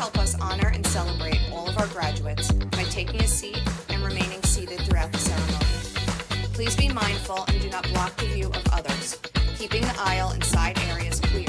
help us honor and celebrate all of our graduates by taking a seat and remaining seated throughout the ceremony. Please be mindful and do not block the view of others, keeping the aisle and side areas clear.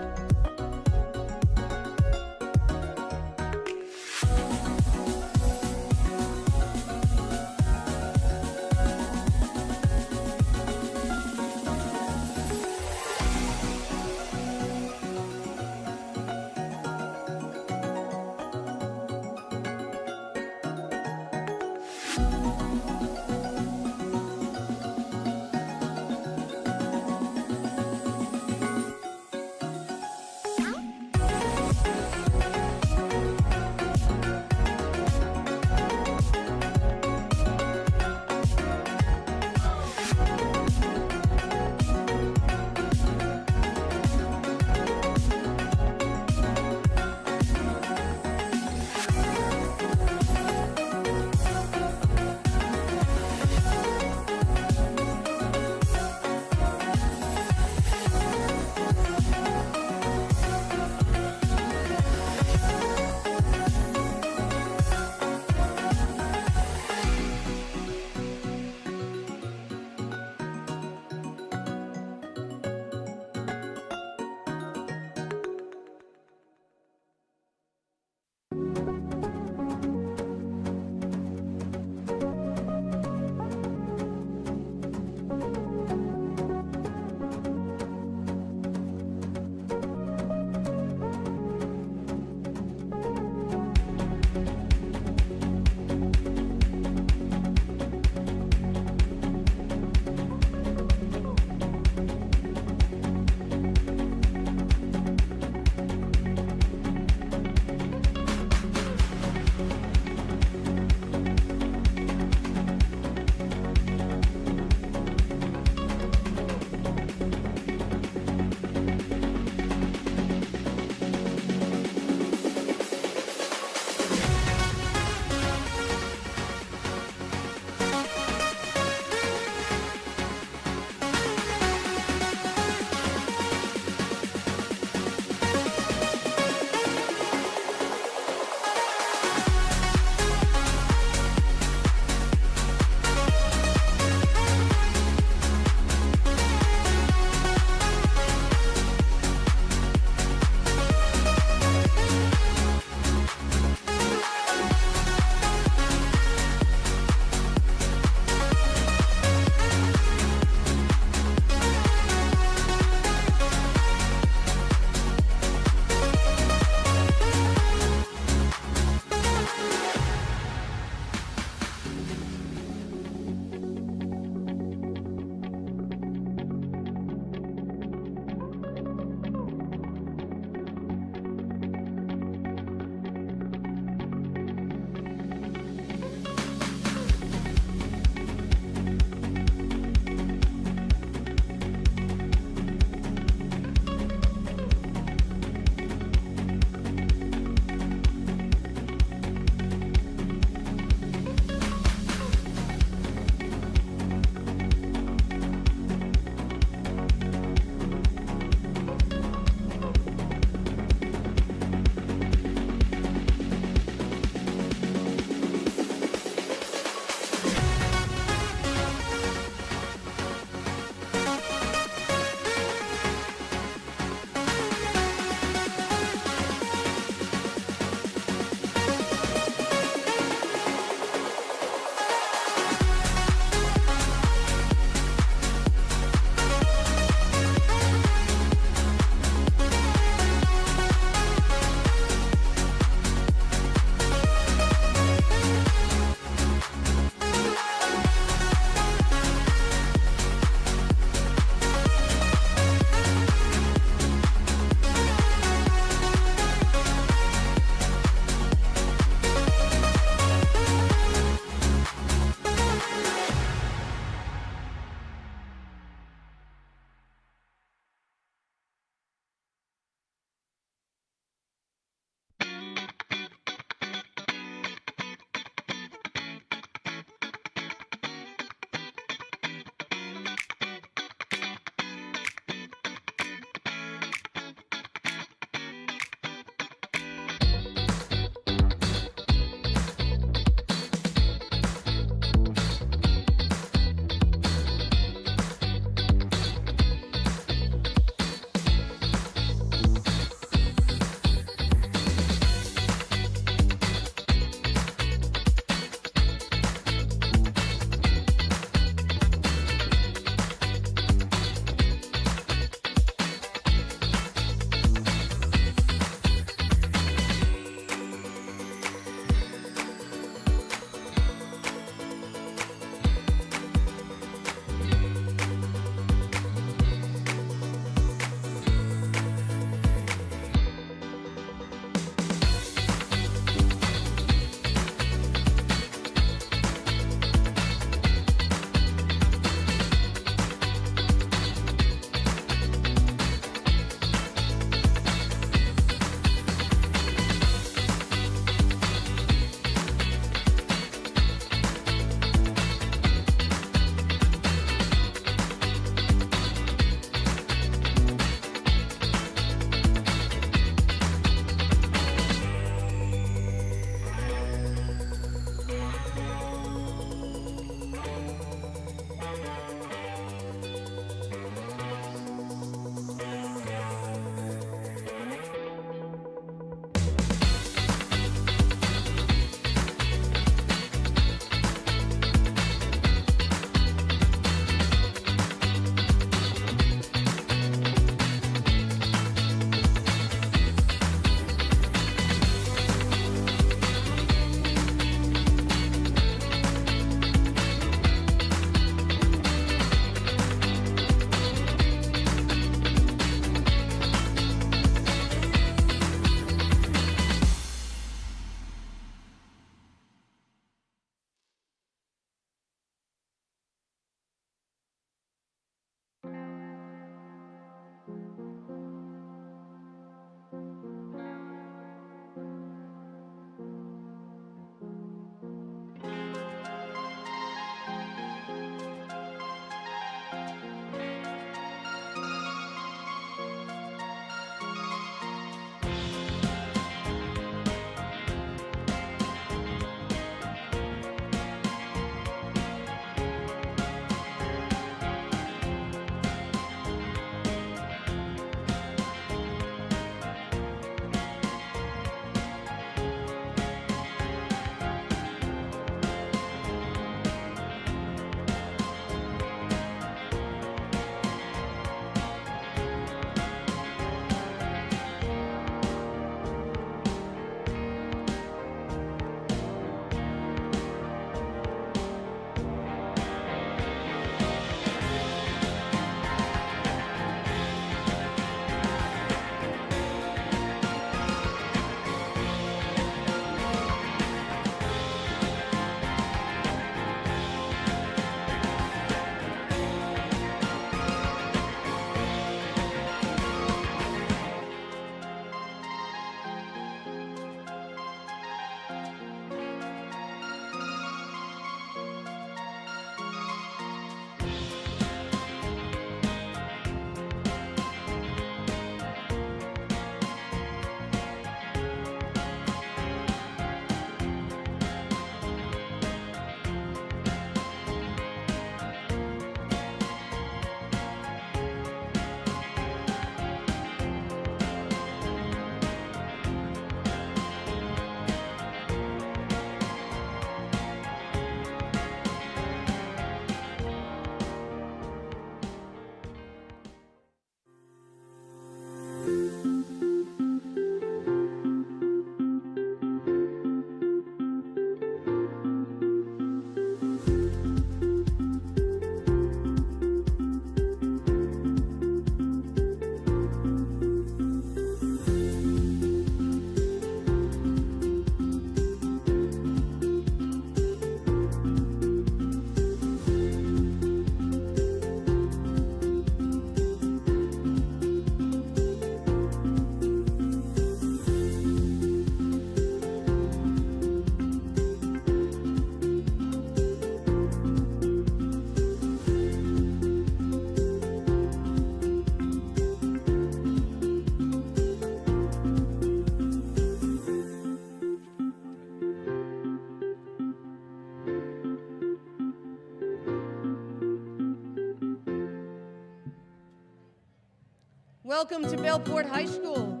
Welcome to Bellport High School.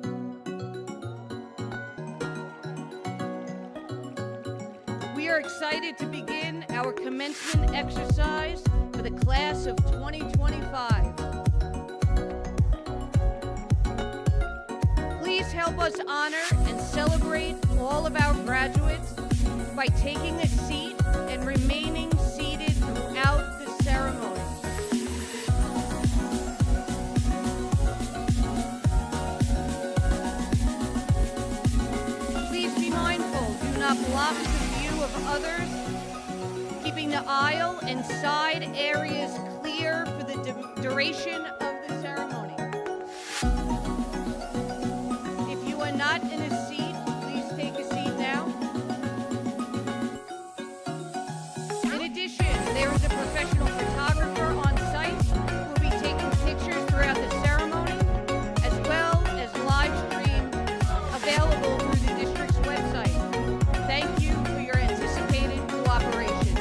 We are excited to begin our commencement exercise for the class of 2025. Please help us honor and celebrate all of our graduates by taking a seat and remaining seated throughout the ceremony. Please be mindful, do not block the view of others, keeping the aisle and side areas clear for the duration of the ceremony. If you are not in a seat, please take a seat now. In addition, there is a professional photographer on site who will be taking pictures throughout the ceremony, as well as live stream available through the district's website. Thank you for your anticipated cooperation.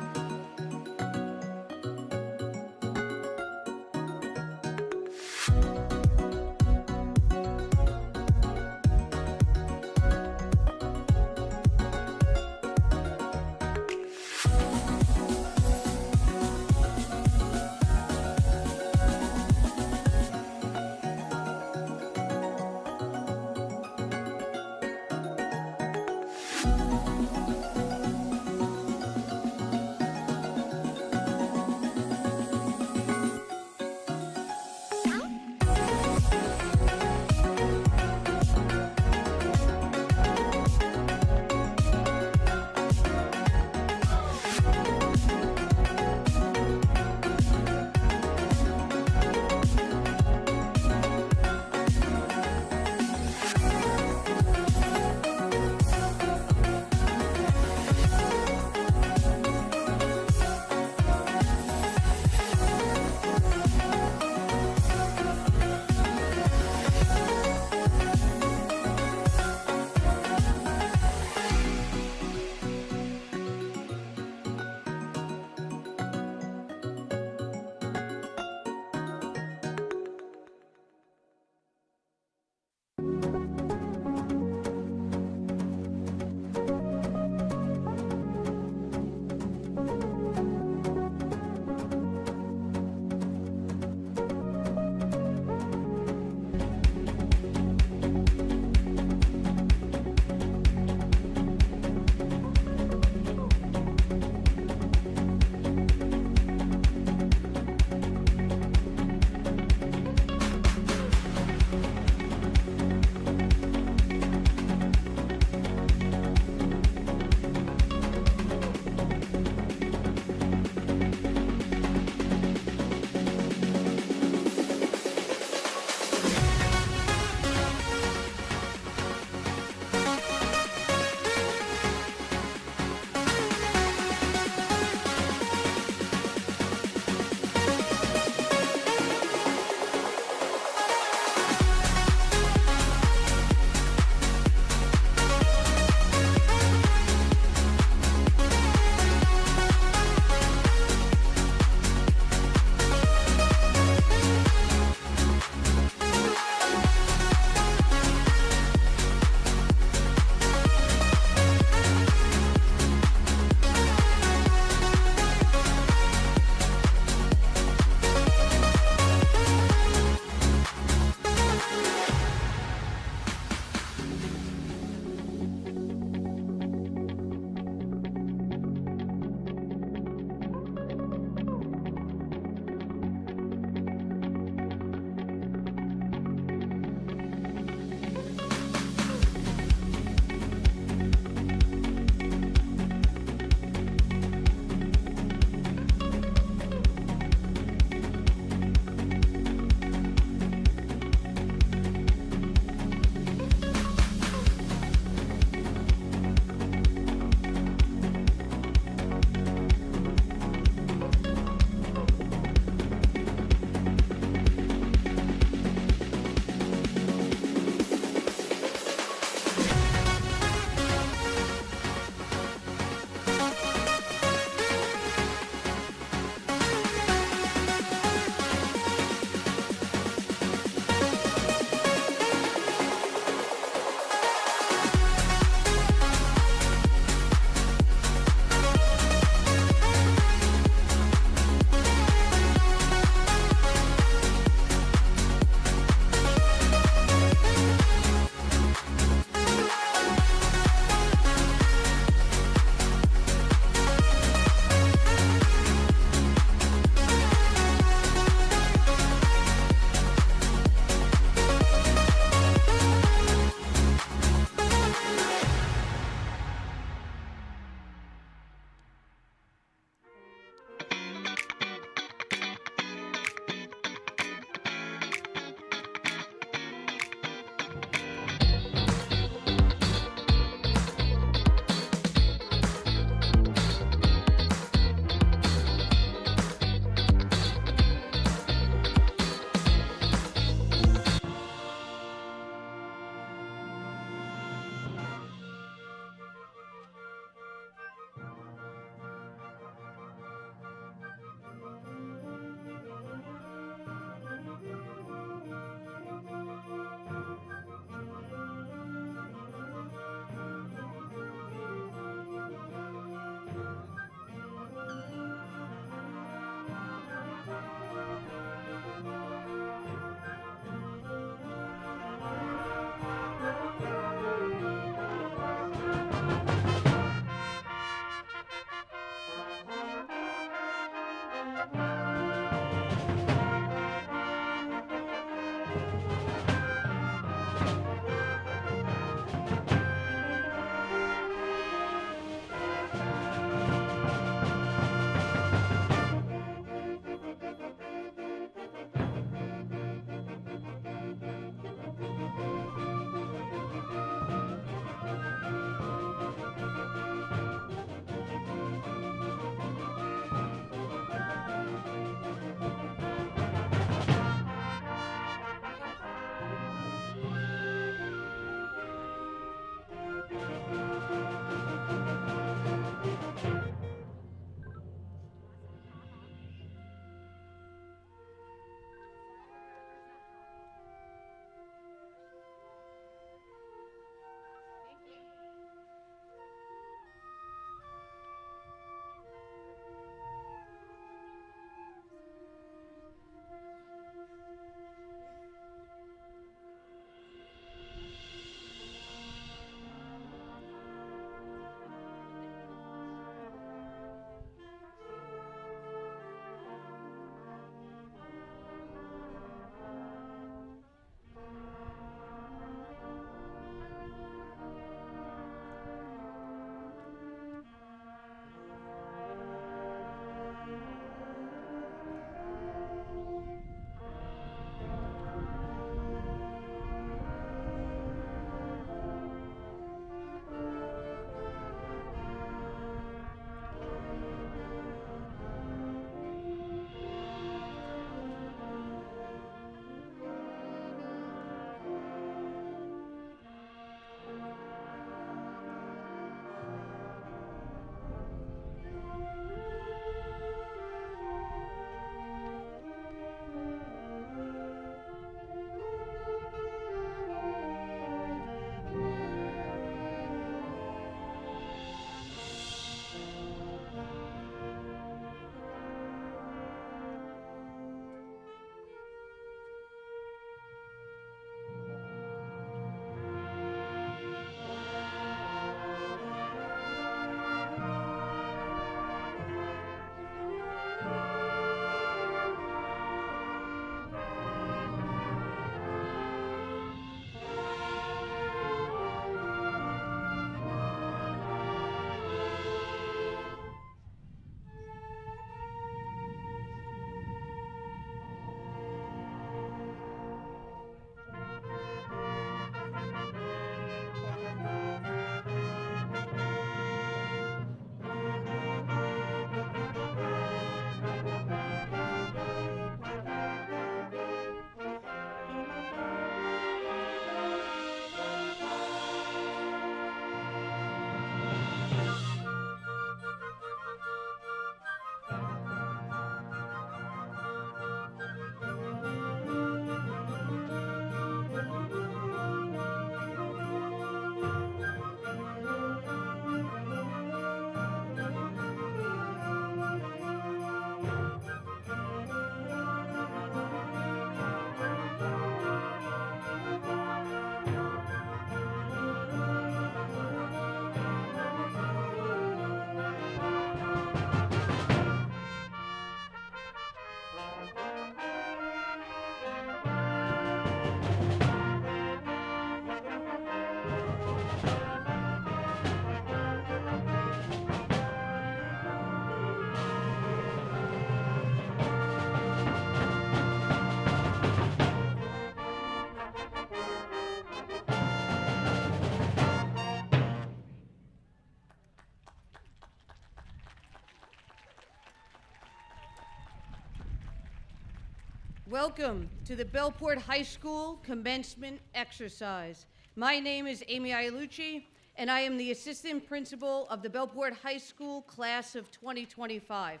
Welcome to the Bellport High School commencement exercise. My name is Amy Iolucci, and I am the Assistant Principal of the Bellport High School class of 2025.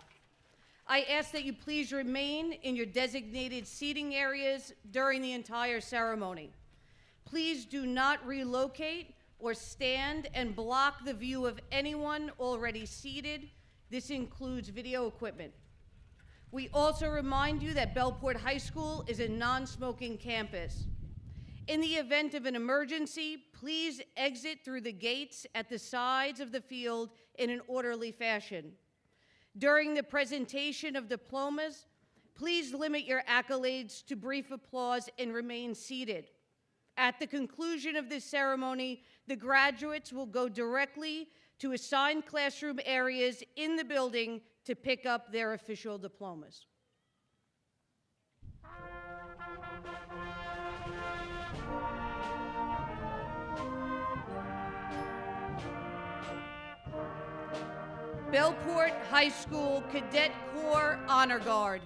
I ask that you please remain in your designated seating areas during the entire ceremony. Please do not relocate or stand and block the view of anyone already seated. This includes video equipment. We also remind you that Bellport High School is a non-smoking campus. In the event of an emergency, please exit through the gates at the sides of the field in an orderly fashion. During the presentation of diplomas, please limit your accolades to brief applause and remain seated. At the conclusion of this ceremony, the graduates will go directly to assigned classroom areas in the building to pick up their official diplomas. Bellport High School Cadet Corps Honor Guard.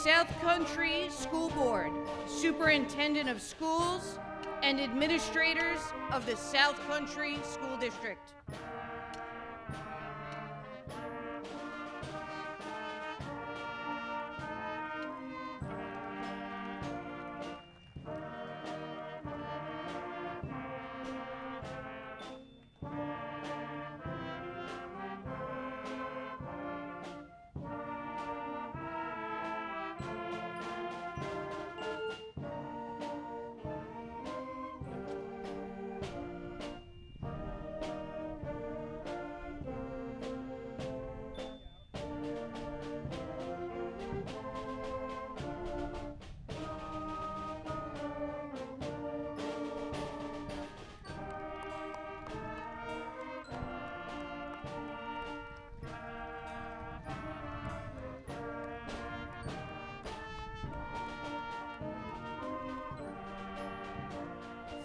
South Country School Board, Superintendent of Schools, and administrators of the South Country School District.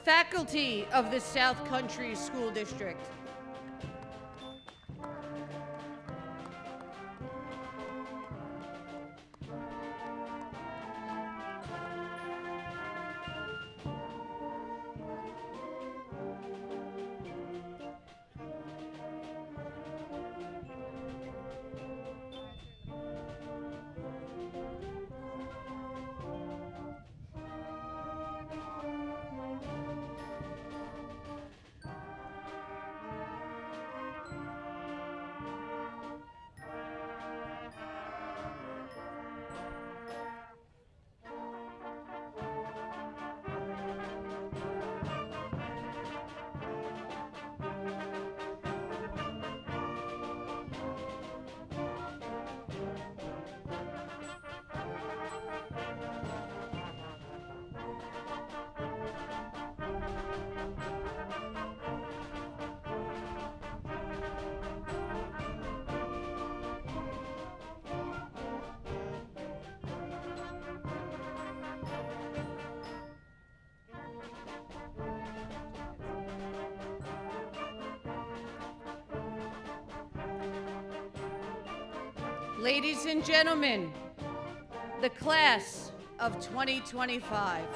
Faculty of the South Country School District. Ladies and gentlemen, the class of 2025.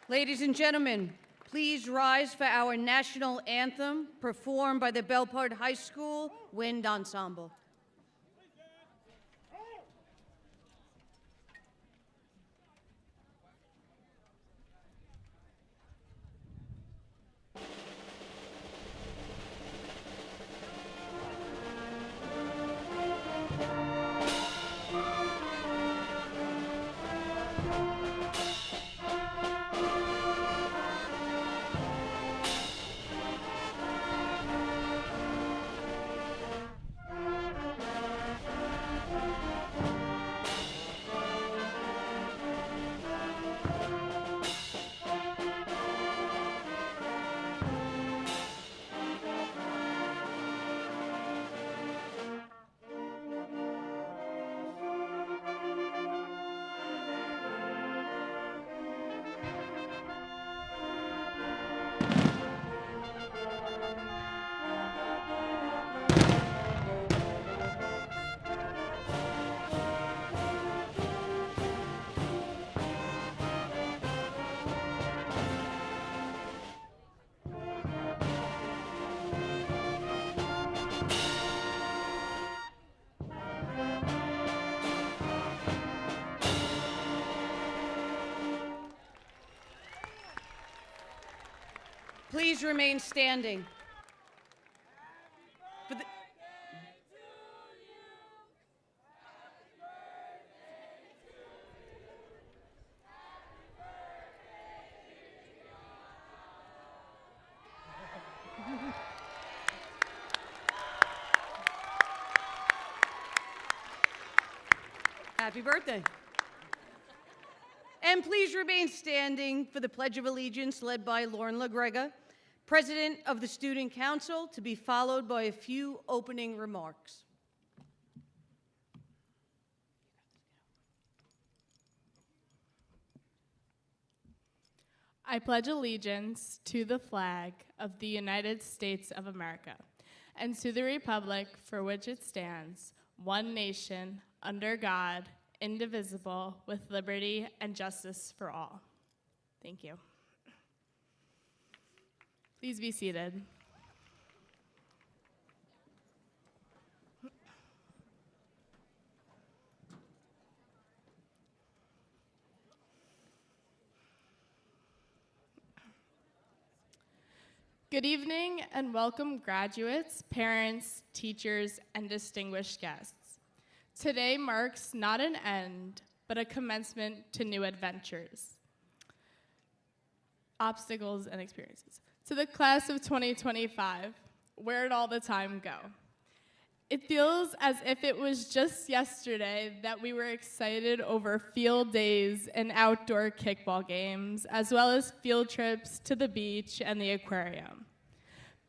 Ladies and gentlemen, please rise for our national anthem performed by the Belport High School Wind Ensemble. Please remain standing. For the Happy birthday. And please remain standing for the Pledge of Allegiance led by Lauren LaGrega, President of the Student Council, to be followed by a few opening remarks. I pledge allegiance to the flag of the United States of America and to the republic for which it stands, one nation, under God, indivisible, with liberty and justice for all. Thank you. Please be seated. Good evening and welcome graduates, parents, teachers, and distinguished guests. Today marks not an end, but a commencement to new adventures, obstacles, and experiences. To the class of 2025, where'd all the time go? It feels as if it was just yesterday that we were excited over field days and outdoor kickball games, as well as field trips to the beach and the aquarium.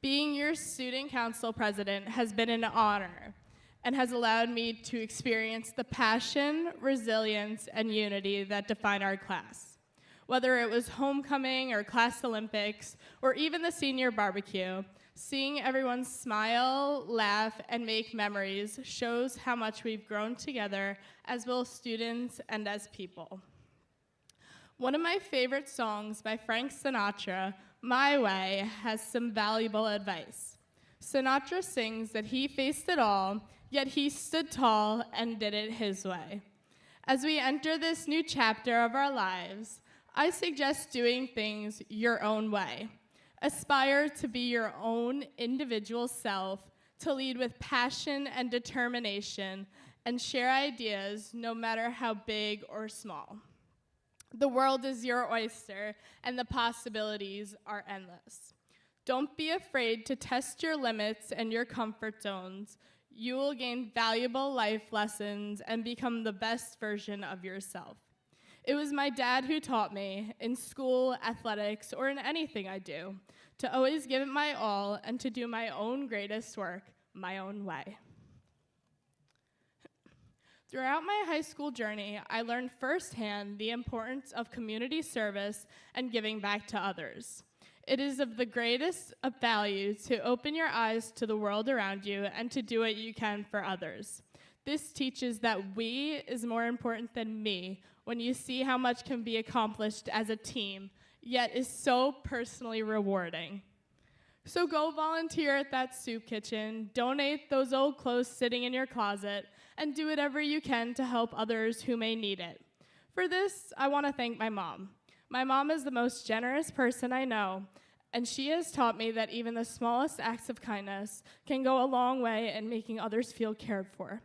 Being your student council president has been an honor and has allowed me to experience the passion, resilience, and unity that define our class. Whether it was homecoming or class Olympics, or even the senior barbecue, seeing everyone smile, laugh, and make memories shows how much we've grown together as both students and as people. One of my favorite songs by Frank Sinatra, My Way, has some valuable advice. Sinatra sings that he faced it all, yet he stood tall and did it his way. As we enter this new chapter of our lives, I suggest doing things your own way. Aspire to be your own individual self, to lead with passion and determination, and share ideas no matter how big or small. The world is your oyster, and the possibilities are endless. Don't be afraid to test your limits and your comfort zones. You will gain valuable life lessons and become the best version of yourself. It was my dad who taught me, in school, athletics, or in anything I do, to always give it my all and to do my own greatest work my own way. Throughout my high school journey, I learned firsthand the importance of community service and giving back to others. It is of the greatest of value to open your eyes to the world around you and to do what you can for others. This teaches that we is more important than me when you see how much can be accomplished as a team, yet is so personally rewarding. So go volunteer at that soup kitchen, donate those old clothes sitting in your closet, and do whatever you can to help others who may need it. For this, I want to thank my mom. My mom is the most generous person I know, and she has taught me that even the smallest acts of kindness can go a long way in making others feel cared for.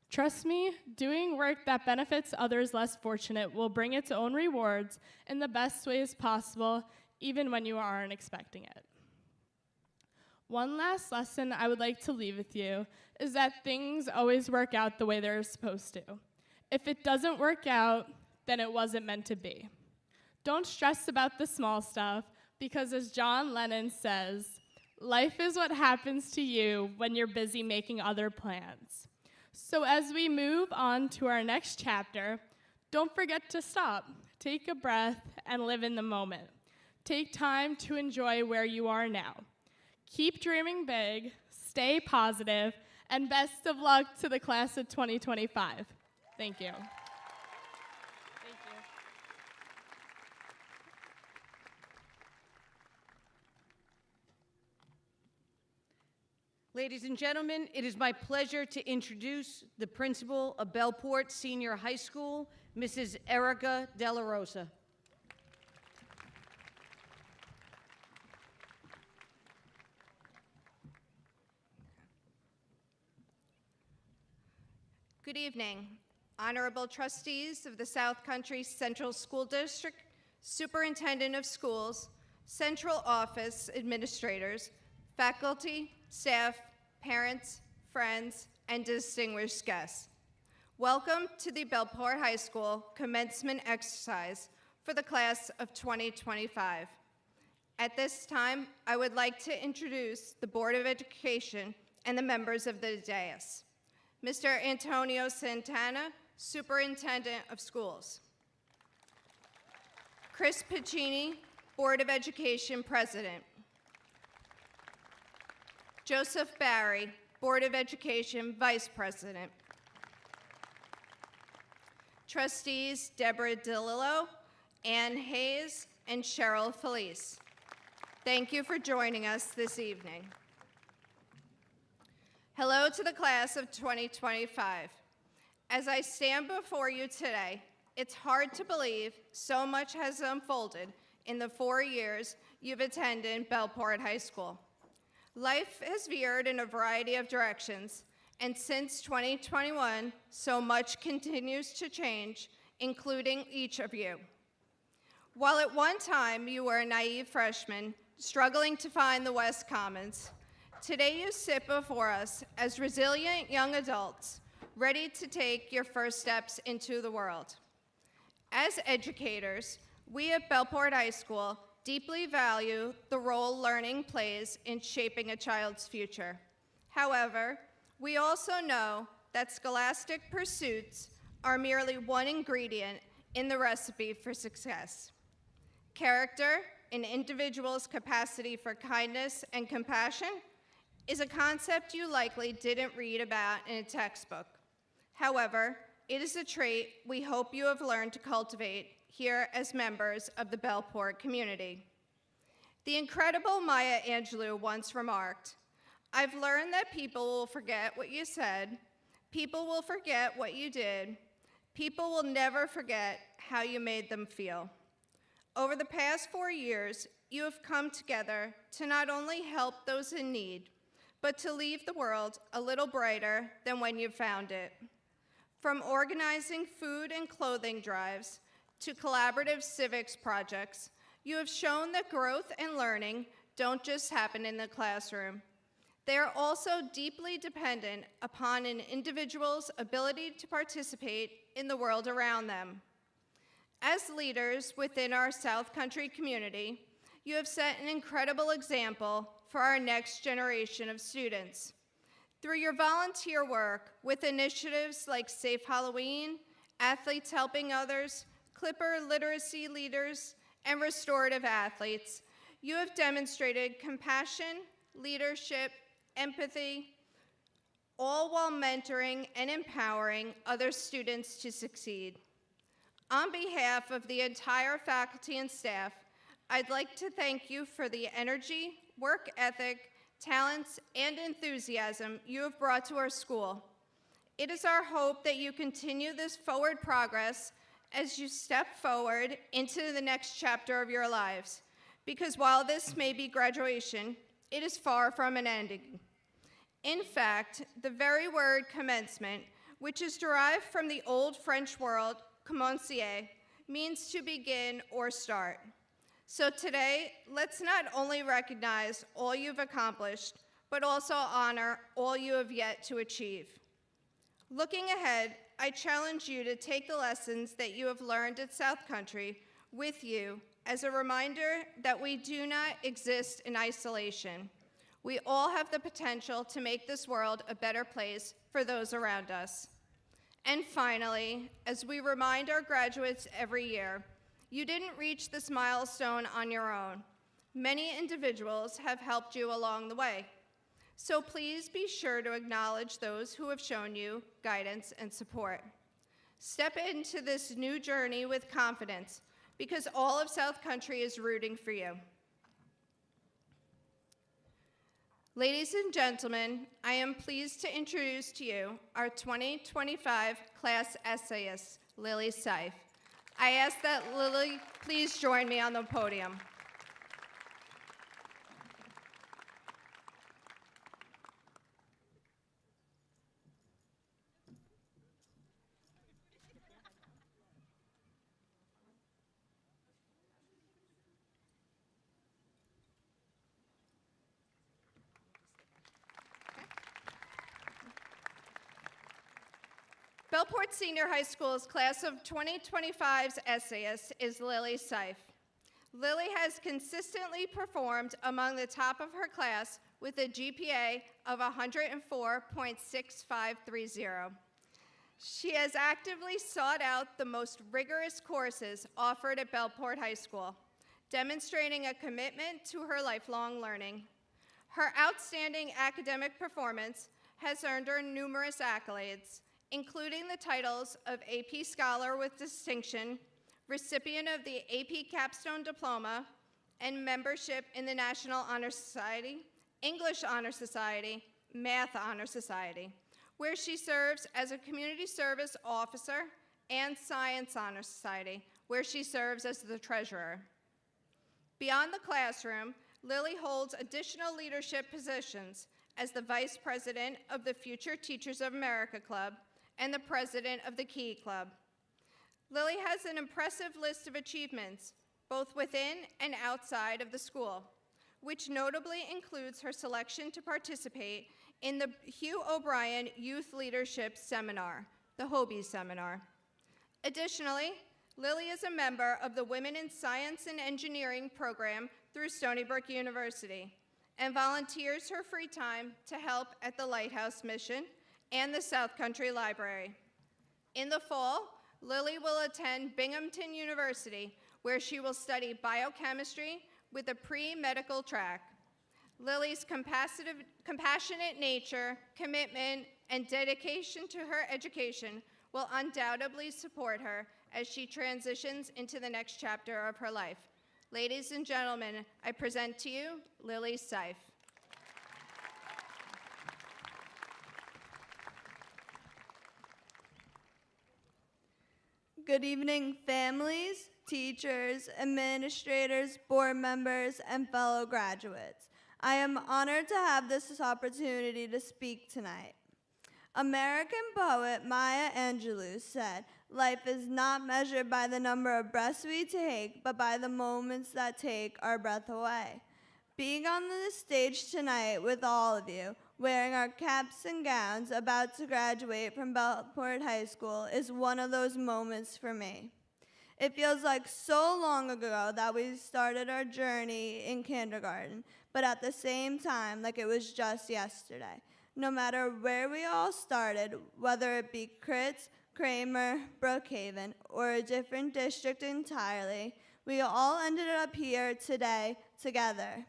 Trust me, doing work that benefits others less fortunate will bring its own rewards in the best ways possible, even when you aren't expecting it. One last lesson I would like to leave with you is that things always work out the way they're supposed to. If it doesn't work out, then it wasn't meant to be. Don't stress about the small stuff, because as John Lennon says, life is what happens to you when you're busy making other plans. So as we move on to our next chapter, don't forget to stop, take a breath, and live in the moment. Take time to enjoy where you are now. Keep dreaming big, stay positive, and best of luck to the class of 2025. Thank you. Ladies and gentlemen, it is my pleasure to introduce the principal of Bellport Senior High School, Mrs. Erica Della Rosa. Good evening, honorable trustees of the South Country Central School District, Superintendent of Schools, Central Office administrators, faculty, staff, parents, friends, and distinguished guests. Welcome to the Bellport High School commencement exercise for the class of 2025. At this time, I would like to introduce the Board of Education and the members of the dais. Mr. Antonio Santana, Superintendent of Schools. Chris Piccini, Board of Education President. Joseph Barry, Board of Education Vice President. Trustees Deborah DeLillo, Ann Hayes, and Cheryl Felice. Thank you for joining us this evening. Hello to the class of 2025. As I stand before you today, it's hard to believe so much has unfolded in the 4 years you've attended Bellport High School. Life has veered in a variety of directions, and since 2021, so much continues to change, including each of you. While at one time you were a naive freshman struggling to find the West Commons, today you sit before us as resilient young adults, ready to take your first steps into the world. As educators, we at Bellport High School deeply value the role learning plays in shaping a child's future. However, we also know that scholastic pursuits are merely one ingredient in the recipe for success. Character, an individual's capacity for kindness and compassion, is a concept you likely didn't read about in a textbook. However, it is a trait we hope you have learned to cultivate here as members of the Bellport community. The incredible Maya Angelou once remarked, "I've learned that people will forget what you said, people will forget what you did, people will never forget how you made them feel." Over the past 4 years, you have come together to not only help those in need, but to leave the world a little brighter than when you found it. From organizing food and clothing drives to collaborative civics projects, you have shown that growth and learning don't just happen in the classroom. They are also deeply dependent upon an individual's ability to participate in the world around them. As leaders within our South Country community, you have set an incredible example for our next generation of students. Through your volunteer work with initiatives like Safe Halloween, Athletes Helping Others, Clipper Literacy Leaders, and Restorative Athletes, you have demonstrated compassion, leadership, empathy, all while mentoring and empowering other students to succeed. On behalf of the entire faculty and staff, I'd like to thank you for the energy, work ethic, talents, and enthusiasm you have brought to our school. It is our hope that you continue this forward progress as you step forward into the next chapter of your lives, because while this may be graduation, it is far from an ending. In fact, the very word commencement, which is derived from the old French word commencer, means to begin or start. So today, let's not only recognize all you've accomplished, but also honor all you have yet to achieve. Looking ahead, I challenge you to take the lessons that you have learned at South Country with you as a reminder that we do not exist in isolation. We all have the potential to make this world a better place for those around us. And finally, as we remind our graduates every year, you didn't reach this milestone on your own. Many individuals have helped you along the way. So please be sure to acknowledge those who have shown you guidance and support. Step into this new journey with confidence, because all of South Country is rooting for you. Ladies and gentlemen, I am pleased to introduce to you our 2025 class essayist, Lily Seif. I ask that Lily please join me on the podium. Bellport Senior High School's class of 2025's essayist is Lily Seif. Lily has consistently performed among the top of her class with a GPA of 104.6530. She has actively sought out the most rigorous courses offered at Bellport High School, demonstrating a commitment to her lifelong learning. Her outstanding academic performance has earned her numerous accolades, including the titles of AP Scholar with Distinction, recipient of the AP Capstone Diploma, and membership in the National Honor Society, English Honor Society, Math Honor Society, where she serves as a community service officer, and Science Honor Society, where she serves as the treasurer. Beyond the classroom, Lily holds additional leadership positions as the vice president of the Future Teachers of America Club and the president of the Key Club. Lily has an impressive list of achievements, both within and outside of the school, which notably includes her selection to participate in the Hugh O'Brien Youth Leadership Seminar, the Hobie Seminar. Additionally, Lily is a member of the Women in Science and Engineering program through Stony Brook University and volunteers her free time to help at the Lighthouse Mission and the South Country Library. In the fall, Lily will attend Binghamton University, where she will study biochemistry with a pre-medical track. Lily's compassionate nature, commitment, and dedication to her education will undoubtedly support her as she transitions into the next chapter of her life. Ladies and gentlemen, I present to you Lily Seif. Good evening, families, teachers, administrators, board members, and fellow graduates. I am honored to have this opportunity to speak tonight. American poet Maya Angelou said, "Life is not measured by the number of breaths we take, but by the moments that take our breath away." Being on the stage tonight with all of you, wearing our caps and gowns, about to graduate from Bellport High School, is one of those moments for me. It feels like so long ago that we started our journey in kindergarten, but at the same time, like it was just yesterday. No matter where we all started, whether it be Kritz, Kramer, Brookhaven, or a different district entirely, we all ended up here today together.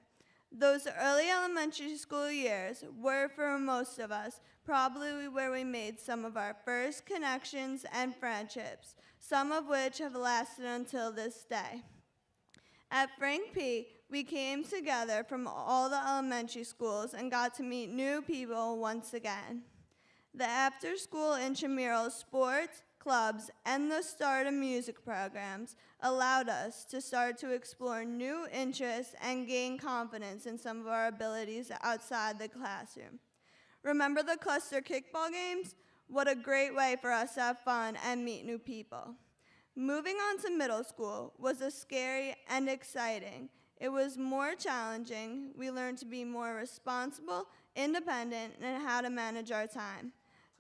Those early elementary school years were, for most of us, probably where we made some of our first connections and friendships, some of which have lasted until this day. At Frank P., we came together from all the elementary schools and got to meet new people once again. The after-school intramural sports, clubs, and the start of music programs allowed us to start to explore new interests and gain confidence in some of our abilities outside the classroom. Remember the cluster kickball games? What a great way for us to have fun and meet new people. Moving on to middle school was scary and exciting. It was more challenging. We learned to be more responsible, independent, and how to manage our time.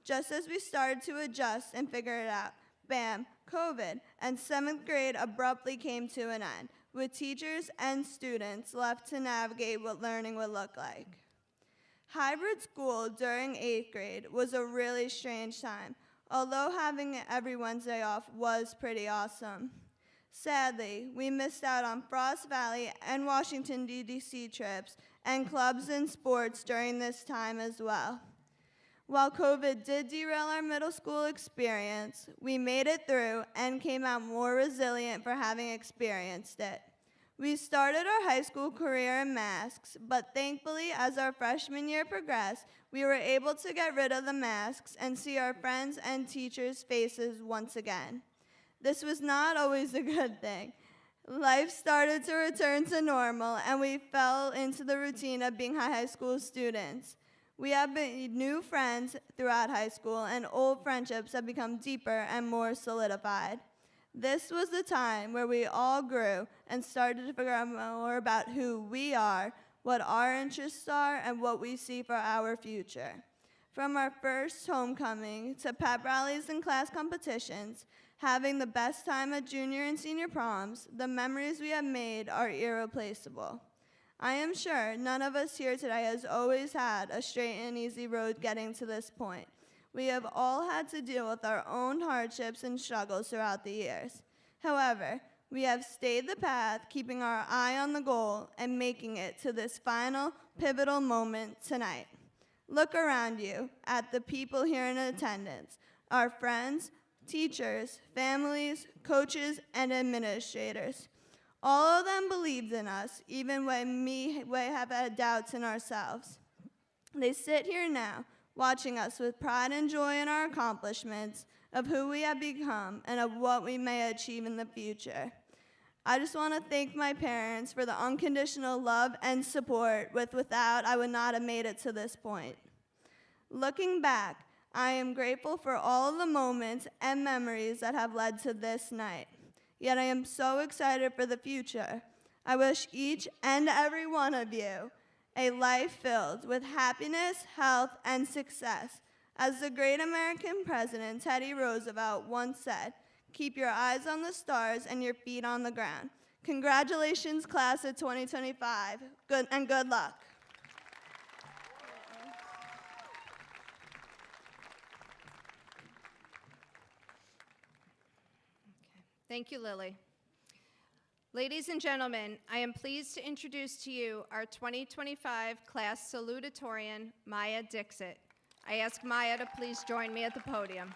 Just as we started to adjust and figure it out, bam, COVID, and 7th grade abruptly came to an end, with teachers and students left to navigate what learning would look like. Hybrid school during 8th grade was a really strange time, although having every Wednesday off was pretty awesome. Sadly, we missed out on Frost Valley and Washington, D.C. trips and clubs and sports during this time as well. While COVID did derail our middle school experience, we made it through and came out more resilient for having experienced it. We started our high school career in masks, but thankfully, as our freshman year progressed, we were able to get rid of the masks and see our friends and teachers' faces once again. This was not always a good thing. Life started to return to normal, and we fell into the routine of being high school students. We have made new friends throughout high school, and old friendships have become deeper and more solidified. This was the time where we all grew and started to figure out more about who we are, what our interests are, and what we see for our future. From our first homecoming to pep rallies and class competitions, having the best time at junior and senior proms, the memories we have made are irreplaceable. I am sure none of us here today has always had a straight and easy road getting to this point. We have all had to deal with our own hardships and struggles throughout the years. However, we have stayed the path, keeping our eye on the goal and making it to this final pivotal moment tonight. Look around you at the people here in attendance, our friends, teachers, families, coaches, and administrators. All of them believed in us, even when we have had doubts in ourselves. They sit here now, watching us with pride and joy in our accomplishments, of who we have become, and of what we may achieve in the future. I just want to thank my parents for the unconditional love and support. Without, I would not have made it to this point. Looking back, I am grateful for all of the moments and memories that have led to this night. Yet I am so excited for the future. I wish each and every one of you a life filled with happiness, health, and success. As the great American president Teddy Roosevelt once said, keep your eyes on the stars and your feet on the ground. Congratulations, class of 2025, and good luck. Thank you, Lily. Ladies and gentlemen, I am pleased to introduce to you our 2025 class salutatorian, Maya Dixit. I ask Maya to please join me at the podium.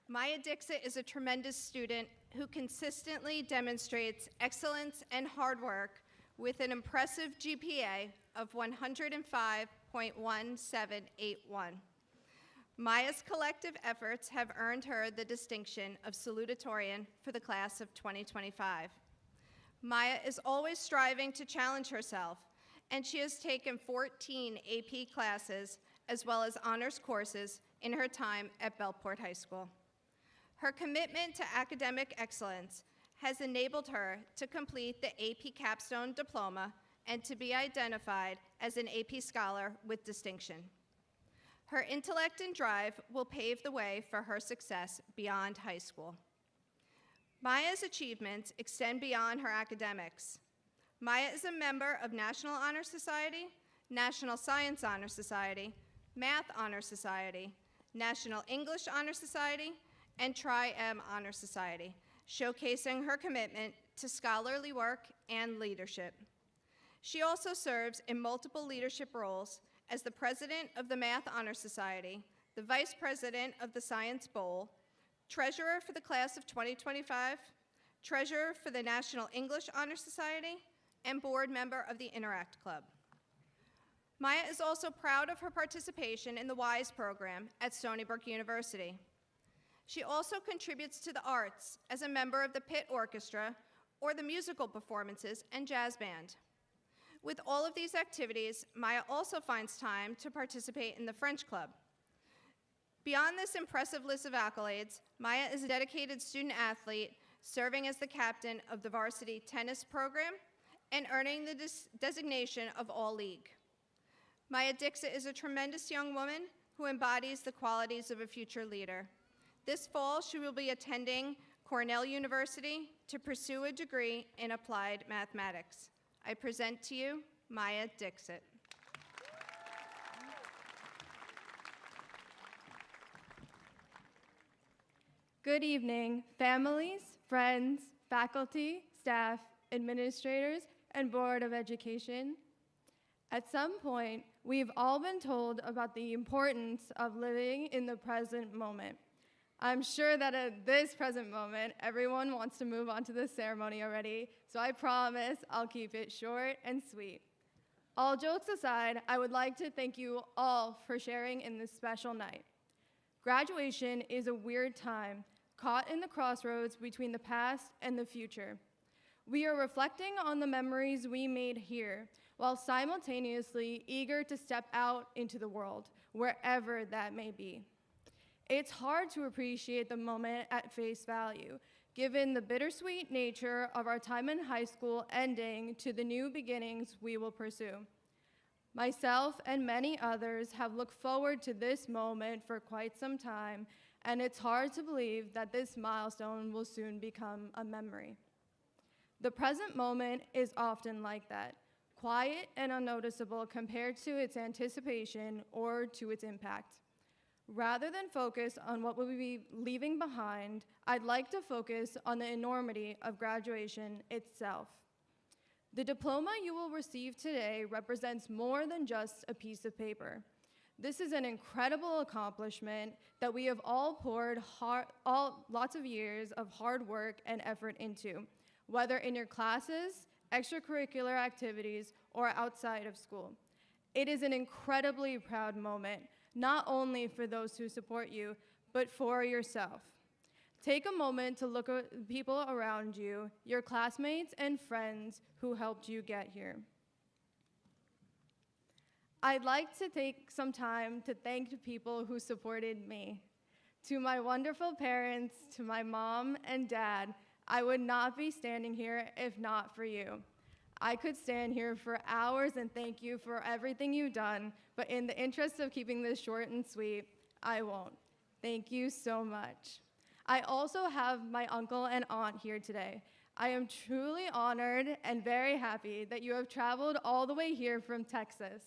Maya Dixit is a tremendous student who consistently demonstrates excellence and hard work with an impressive GPA of 105.1781. Maya's collective efforts have earned her the distinction of Salutatorian for the class of 2025. Maya is always striving to challenge herself, and she has taken 14 AP classes as well as honors courses in her time at Bellport High School. Her commitment to academic excellence has enabled her to complete the AP Capstone Diploma and to be identified as an AP Scholar with distinction. Her intellect and drive will pave the way for her success beyond high school. Maya's achievements extend beyond her academics. Maya is a member of National Honor Society, National Science Honor Society, Math Honor Society, National English Honor Society, and Tri-M Honor Society, showcasing her commitment to scholarly work and leadership. She also serves in multiple leadership roles as the president of the Math Honor Society, the vice president of the Science Bowl, treasurer for the class of 2025, treasurer for the National English Honor Society, and board member of the Interact Club. Maya is also proud of her participation in the WISE program at Stony Brook University. She also contributes to the arts as a member of the pit orchestra or the musical performances and jazz band. With all of these activities, Maya also finds time to participate in the French Club. Beyond this impressive list of accolades, Maya is a dedicated student athlete, serving as the captain of the varsity tennis program and earning the designation of All-League. Maya Dixit is a tremendous young woman who embodies the qualities of a future leader. This fall, she will be attending Cornell University to pursue a degree in applied mathematics. I present to you Maya Dixit. Good evening, families, friends, faculty, staff, administrators, and Board of Education. At some point, we've all been told about the importance of living in the present moment. I'm sure that at this present moment, everyone wants to move on to the ceremony already, so I promise I'll keep it short and sweet. All jokes aside, I would like to thank you all for sharing in this special night. Graduation is a weird time, caught in the crossroads between the past and the future. We are reflecting on the memories we made here, while simultaneously eager to step out into the world, wherever that may be. It's hard to appreciate the moment at face value, given the bittersweet nature of our time in high school ending to the new beginnings we will pursue. Myself and many others have looked forward to this moment for quite some time, and it's hard to believe that this milestone will soon become a memory. The present moment is often like that, quiet and unnoticeable compared to its anticipation or to its impact. Rather than focus on what we'll be leaving behind, I'd like to focus on the enormity of graduation itself. The diploma you will receive today represents more than just a piece of paper. This is an incredible accomplishment that we have all poured lots of years of hard work and effort into, whether in your classes, extracurricular activities, or outside of school. It is an incredibly proud moment, not only for those who support you, but for yourself. Take a moment to look at the people around you, your classmates and friends who helped you get here. I'd like to take some time to thank the people who supported me. To my wonderful parents, to my mom and dad, I would not be standing here if not for you. I could stand here for hours and thank you for everything you've done, but in the interest of keeping this short and sweet, I won't. Thank you so much. I also have my uncle and aunt here today. I am truly honored and very happy that you have traveled all the way here from Texas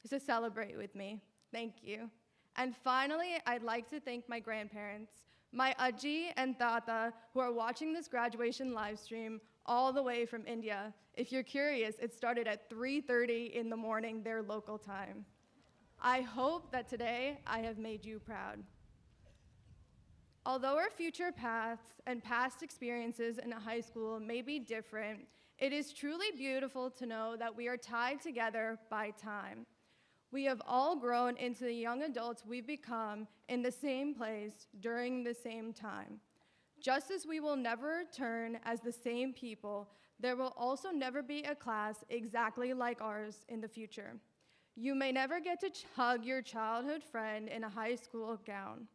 to celebrate with me. Thank you. And finally, I'd like to thank my grandparents, my Ajji and Tata, who are watching this graduation live stream all the way from India. If you're curious, it started at 3:30 in the morning, their local time. I hope that today I have made you proud. Although our future paths and past experiences in high school may be different, it is truly beautiful to know that we are tied together by time. We have all grown into the young adults we've become in the same place during the same time. Just as we will never return as the same people, there will also never be a class exactly like ours in the future. You may never get to hug your childhood friend in a high school gown.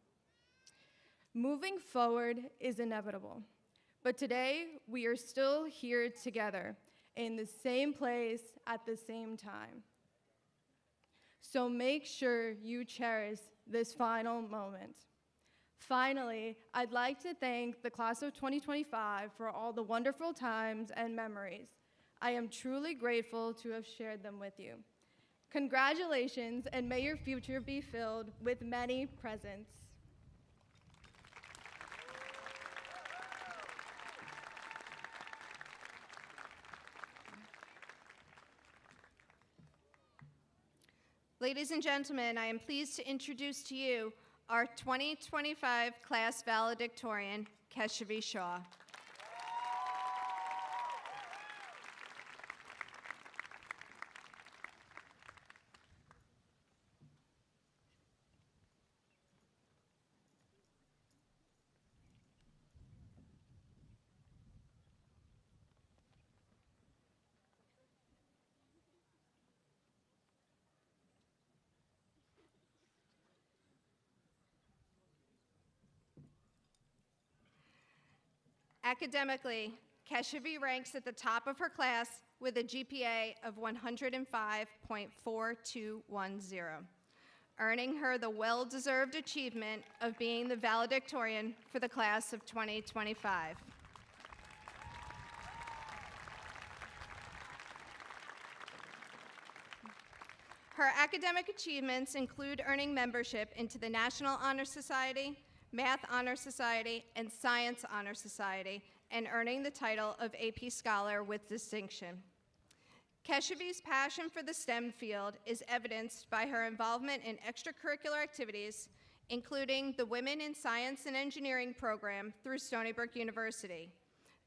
Moving forward is inevitable, but today we are still here together in the same place at the same time. So make sure you cherish this final moment. Finally, I'd like to thank the class of 2025 for all the wonderful times and memories. I am truly grateful to have shared them with you. Congratulations, and may your future be filled with many presents. Ladies and gentlemen, I am pleased to introduce to you our 2025 class valedictorian, Keshavi Shaw. Academically, Keshavi ranks at the top of her class with a GPA of 105.4210, earning her the well-deserved achievement of being the valedictorian for the class of 2025. Her academic achievements include earning membership into the National Honor Society, Math Honor Society, and Science Honor Society, and earning the title of AP Scholar with distinction. Keshavi's passion for the STEM field is evidenced by her involvement in extracurricular activities, including the Women in Science and Engineering program through Stony Brook University,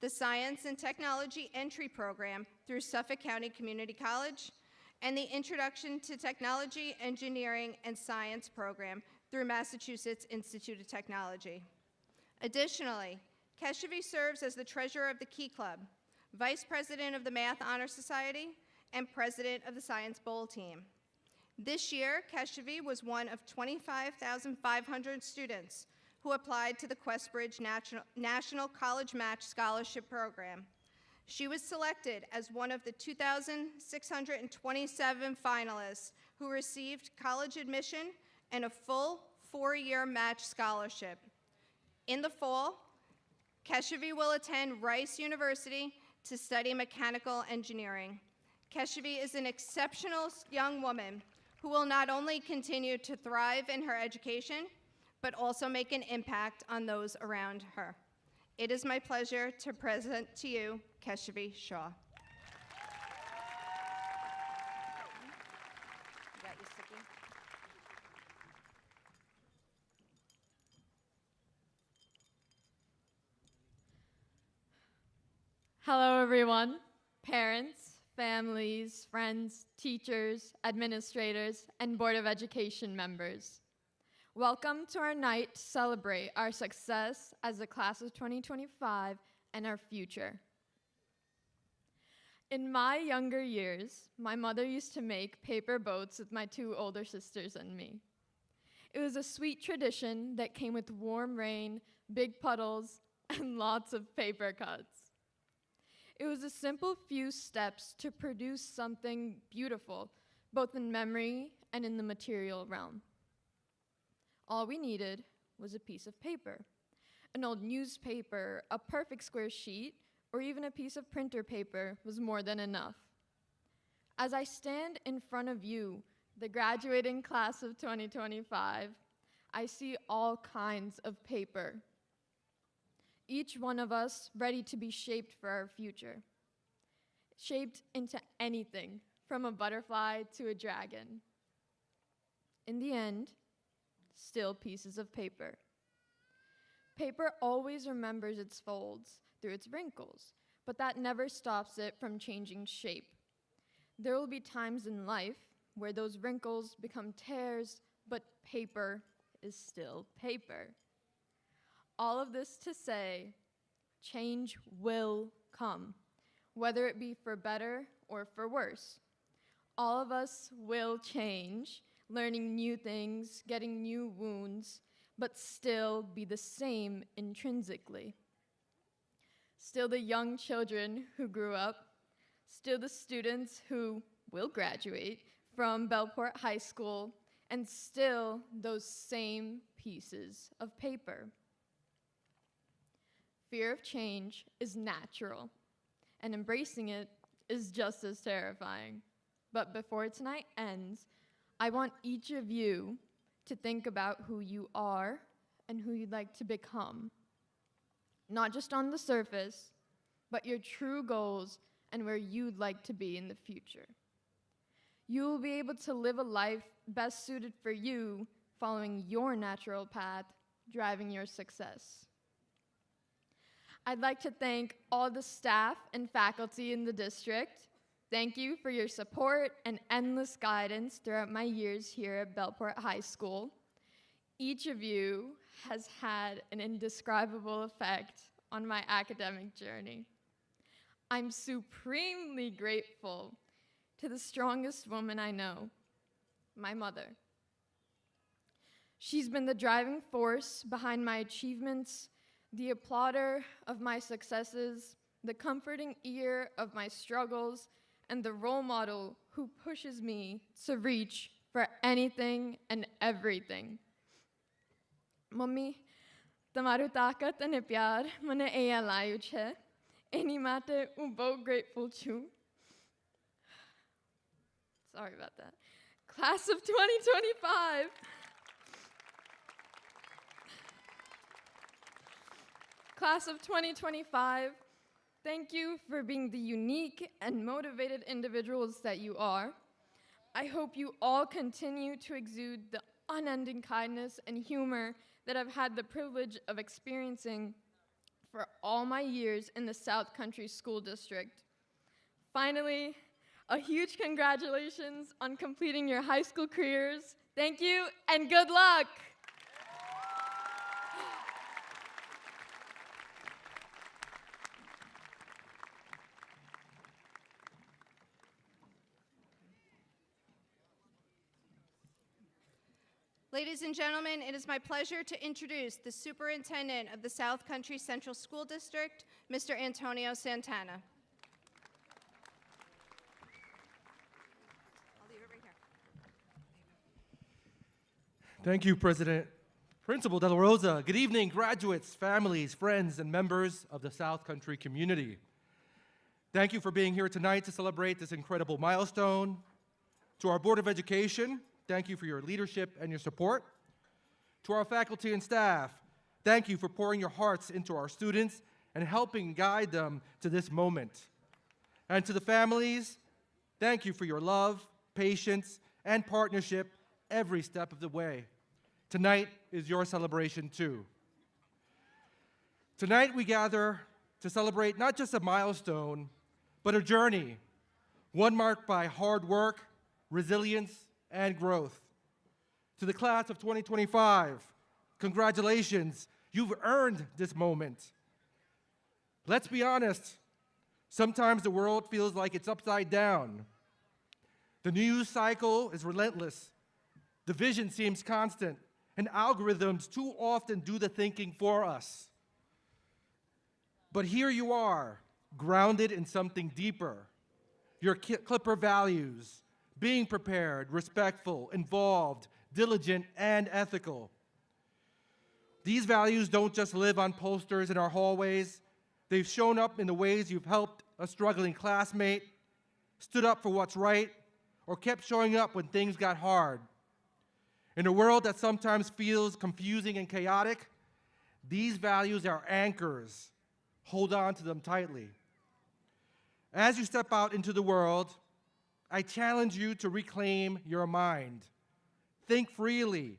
the Science and Technology Entry program through Suffolk County Community College, and the Introduction to Technology, Engineering, and Science program through Massachusetts Institute of Technology. Additionally, Keshavi serves as the treasurer of the Key Club, vice president of the Math Honor Society, and president of the Science Bowl team. This year, Keshavi was one of 25,500 students who applied to the Questbridge National College Match Scholarship Program. She was selected as one of the 2,627 finalists who received college admission and a full 4-year match scholarship. In the fall, Keshavi will attend Rice University to study mechanical engineering. Keshavi is an exceptional young woman who will not only continue to thrive in her education, but also make an impact on those around her. It is my pleasure to present to you Keshavi Shaw. You got your sticky? Hello, everyone. Parents, families, friends, teachers, administrators, and Board of Education members. Welcome to our night to celebrate our success as the class of 2025 and our future. In my younger years, my mother used to make paper boats with my 2 older sisters and me. It was a sweet tradition that came with warm rain, big puddles, and lots of paper cuts. It was a simple few steps to produce something beautiful, both in memory and in the material realm. All we needed was a piece of paper, an old newspaper, a perfect square sheet, or even a piece of printer paper was more than enough. As I stand in front of you, the graduating class of 2025, I see all kinds of paper. Each one of us ready to be shaped for our future, shaped into anything from a butterfly to a dragon. In the end, still pieces of paper. Paper always remembers its folds through its wrinkles, but that never stops it from changing shape. There will be times in life where those wrinkles become tears, but paper is still paper. All of this to say, change will come, whether it be for better or for worse. All of us will change, learning new things, getting new wounds, but still be the same intrinsically. Still the young children who grew up, still the students who will graduate from Bellport High School, and still those same pieces of paper. Fear of change is natural, and embracing it is just as terrifying. But before tonight ends, I want each of you to think about who you are and who you'd like to become. Not just on the surface, but your true goals and where you'd like to be in the future. You will be able to live a life best suited for you, following your natural path, driving your success. I'd like to thank all the staff and faculty in the district. Thank you for your support and endless guidance throughout my years here at Bellport High School. Each of you has had an indescribable effect on my academic journey. I'm supremely grateful to the strongest woman I know, my mother. She's been the driving force behind my achievements, the applauder of my successes, the comforting ear of my struggles, and the role model who pushes me to reach for anything and everything. Mummy, તમારું તાકાત અને પ્યાર મને અહીંયા લાવ્યું છે. એની માટે હું બહુ grateful છું. Sorry about that. Class of 2025. Class of 2025, thank you for being the unique and motivated individuals that you are. I hope you all continue to exude the unending kindness and humor that I've had the privilege of experiencing for all my years in the South Country School District. Finally, a huge congratulations on completing your high school careers. Thank you and good luck. Ladies and gentlemen, it is my pleasure to introduce the Superintendent of the South Country Central School District, Mr. Antonio Santana. I'll leave it right here. Thank you, President. Principal De La Rosa, good evening, graduates, families, friends, and members of the South Country community. Thank you for being here tonight to celebrate this incredible milestone. To our Board of Education, thank you for your leadership and your support. To our faculty and staff, thank you for pouring your hearts into our students and helping guide them to this moment. And to the families, thank you for your love, patience, and partnership every step of the way. Tonight is your celebration too. Tonight we gather to celebrate not just a milestone, but a journey, one marked by hard work, resilience, and growth. To the class of 2025, congratulations, you've earned this moment. Let's be honest, sometimes the world feels like it's upside down. The news cycle is relentless, division seems constant, and algorithms too often do the thinking for us. But here you are, grounded in something deeper, your Clipper values, being prepared, respectful, involved, diligent, and ethical. These values don't just live on posters in our hallways. They've shown up in the ways you've helped a struggling classmate, stood up for what's right, or kept showing up when things got hard. In a world that sometimes feels confusing and chaotic, these values are anchors. Hold on to them tightly. As you step out into the world, I challenge you to reclaim your mind. Think freely,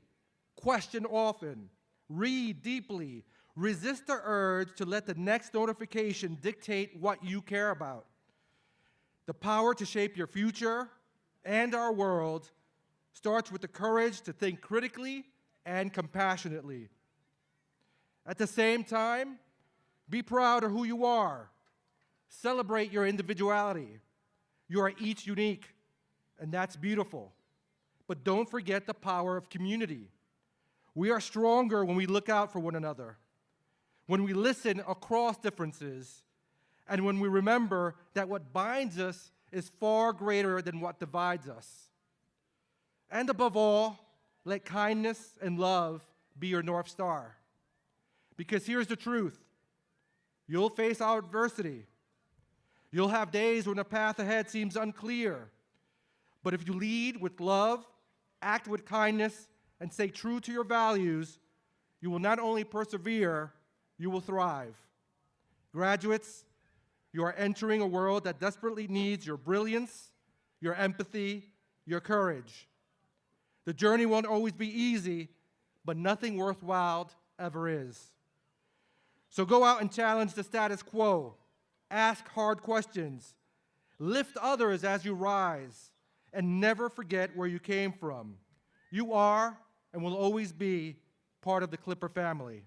question often, read deeply, resist the urge to let the next notification dictate what you care about. The power to shape your future and our world starts with the courage to think critically and compassionately. At the same time, be proud of who you are. Celebrate your individuality. You are each unique, and that's beautiful. But don't forget the power of community. We are stronger when we look out for one another, when we listen across differences, and when we remember that what binds us is far greater than what divides us. And above all, let kindness and love be your North Star. Because here's the truth. You'll face adversity. You'll have days when the path ahead seems unclear. But if you lead with love, act with kindness, and stay true to your values, you will not only persevere, you will thrive. Graduates, you are entering a world that desperately needs your brilliance, your empathy, your courage. The journey won't always be easy, but nothing worthwhile ever is. So go out and challenge the status quo. Ask hard questions. Lift others as you rise, and never forget where you came from. You are and will always be part of the Clipper family.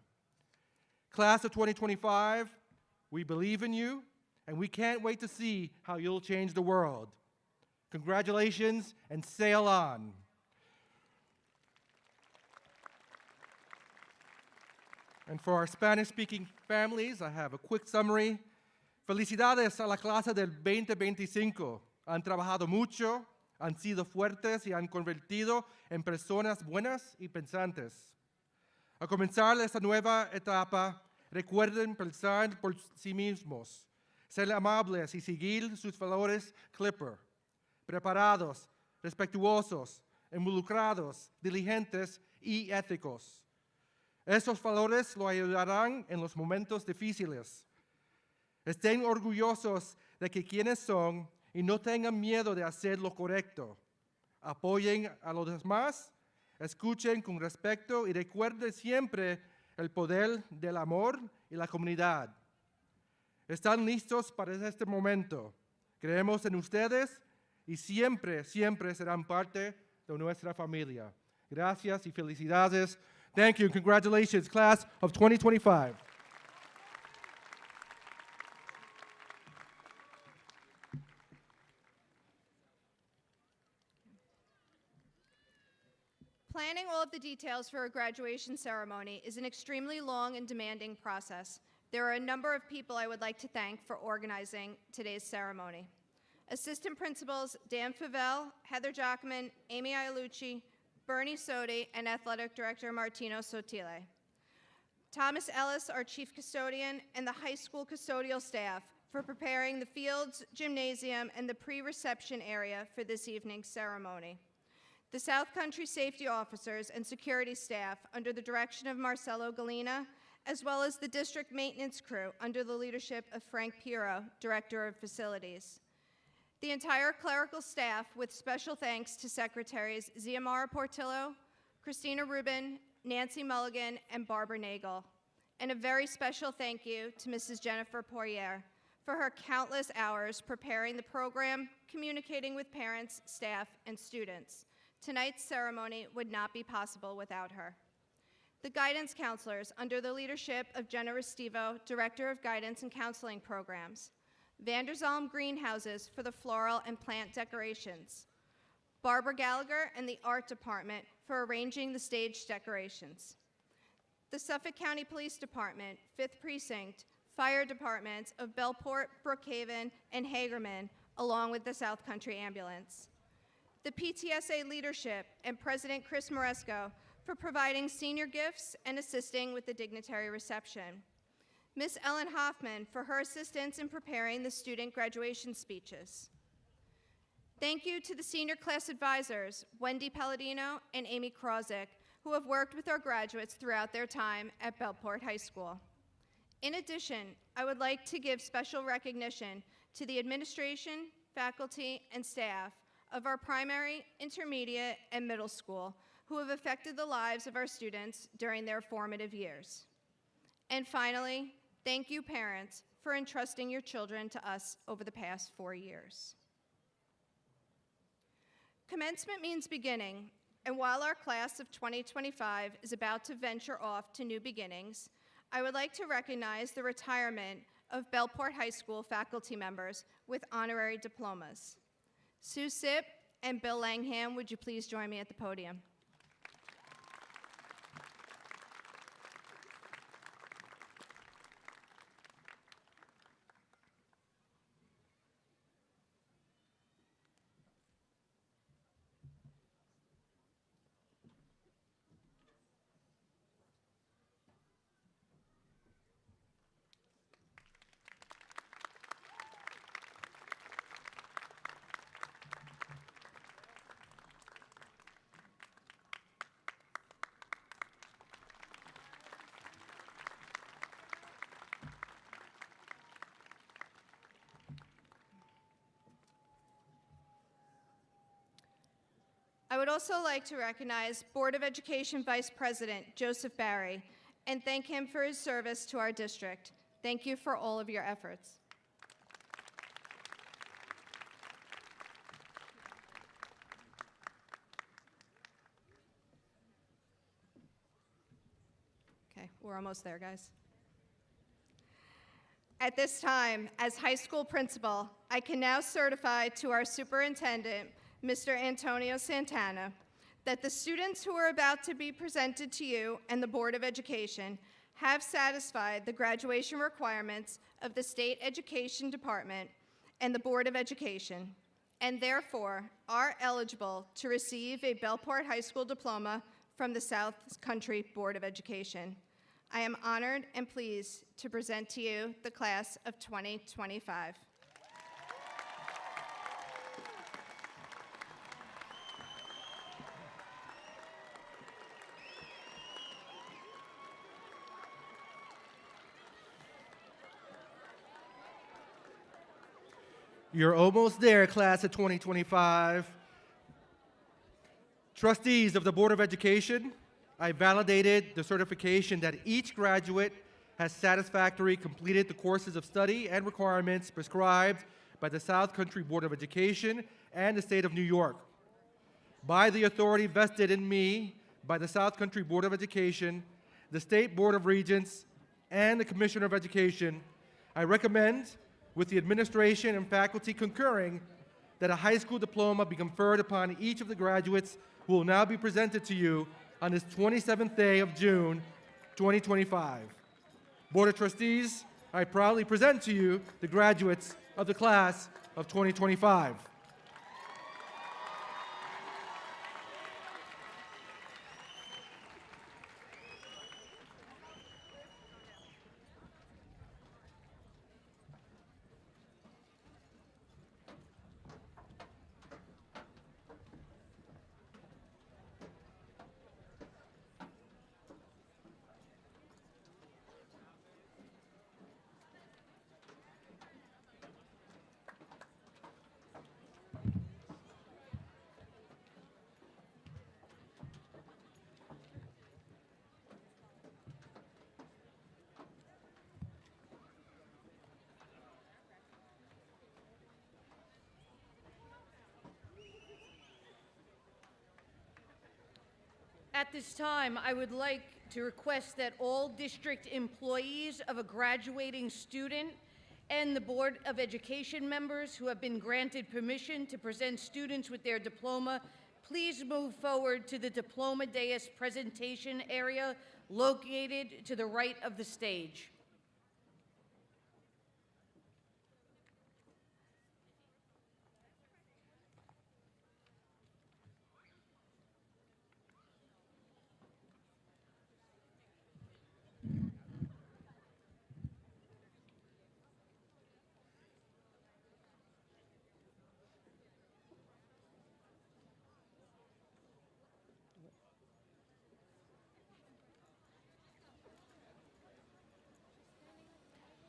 Class of 2025, we believe in you, and we can't wait to see how you'll change the world. Congratulations, and sail on. And for our Spanish-speaking families, I have a quick summary. Felicidades a la clase del 2025. Han trabajado mucho, han sido fuertes y han convertido en personas buenas y pensantes. A comenzar esta nueva etapa, recuerden pensar por sí mismos, ser amables y seguir sus valores Clipper. Preparados, respetuosos, involucrados, diligentes y éticos. Esos valores lo ayudarán en los momentos difíciles. Estén orgullosos de que quienes son y no tengan miedo de hacer lo correcto. Apoyen a los demás, escuchen con respeto y recuerden siempre el poder del amor y la comunidad. Están listos para este momento. Creemos en ustedes y siempre, siempre serán parte de nuestra familia. Gracias y felicidades. Thank you and congratulations, class of 2025. Planning all of the details for a graduation ceremony is an extremely long and demanding process. There are a number of people I would like to thank for organizing today's ceremony. Assistant Principals Dan Favell, Heather Jockman, Amy Iolucci, Bernie Sodi, and Athletic Director Martino Sotile. Thomas Ellis, our Chief Custodian, and the high school custodial staff for preparing the fields, gymnasium, and the pre-reception area for this evening's ceremony. The South Country Safety Officers and security staff under the direction of Marcelo Galina, as well as the district maintenance crew under the leadership of Frank Piero, Director of Facilities. The entire clerical staff, with special thanks to Secretaries Ziamara Portillo, Christina Rubin, Nancy Mulligan, and Barbara Nagel. And a very special thank you to Mrs. Jennifer Poirier for her countless hours preparing the program, communicating with parents, staff, and students. Tonight's ceremony would not be possible without her. The guidance counselors under the leadership of Jenna Restivo, Director of Guidance and Counseling Programs. Vanderzalm Greenhouses for the floral and plant decorations. Barbara Gallagher and the Art Department for arranging the stage decorations. The Suffolk County Police Department, 5th Precinct, Fire Departments of Bellport, Brookhaven, and Hagerman, along with the South Country Ambulance. The PTSA leadership and President Chris Moresco for providing senior gifts and assisting with the dignitary reception. Ms. Ellen Hoffman for her assistance in preparing the student graduation speeches. Thank you to the senior class advisors, Wendy Palladino and Amy Krozik, who have worked with our graduates throughout their time at Bellport High School. In addition, I would like to give special recognition to the administration, faculty, and staff of our primary, intermediate, and middle school who have affected the lives of our students during their formative years. And finally, thank you, parents, for entrusting your children to us over the past 4 years. Commencement means beginning, and while our class of 2025 is about to venture off to new beginnings, I would like to recognize the retirement of Bellport High School faculty members with honorary diplomas. Sue Sipp and Bill Langham, would you please join me at the podium? I would also like to recognize Board of Education Vice President Joseph Barry and thank him for his service to our district. Thank you for all of your efforts. Okay, we're almost there, guys. At this time, as high school principal, I can now certify to our superintendent, Mr. Antonio Santana, that the students who are about to be presented to you and the Board of Education have satisfied the graduation requirements of the State Education Department and the Board of Education, and therefore are eligible to receive a Bellport High School diploma from the South Country Board of Education. I am honored and pleased to present to you the class of 2025. You're almost there, class of 2025. Trustees of the Board of Education, I validated the certification that each graduate has satisfactorily completed the courses of study and requirements prescribed by the South Country Board of Education and the State of New York. By the authority vested in me by the South Country Board of Education, the State Board of Regents, and the Commissioner of Education, I recommend, with the administration and faculty concurring, that a high school diploma be conferred upon each of the graduates who will now be presented to you on this 27th day of June, 2025. Board of Trustees, I proudly present to you the graduates of the class of 2025. At this time, I would like to request that all district employees of a graduating student and the Board of Education members who have been granted permission to present students with their diploma, please move forward to the diploma dais presentation area located to the right of the stage.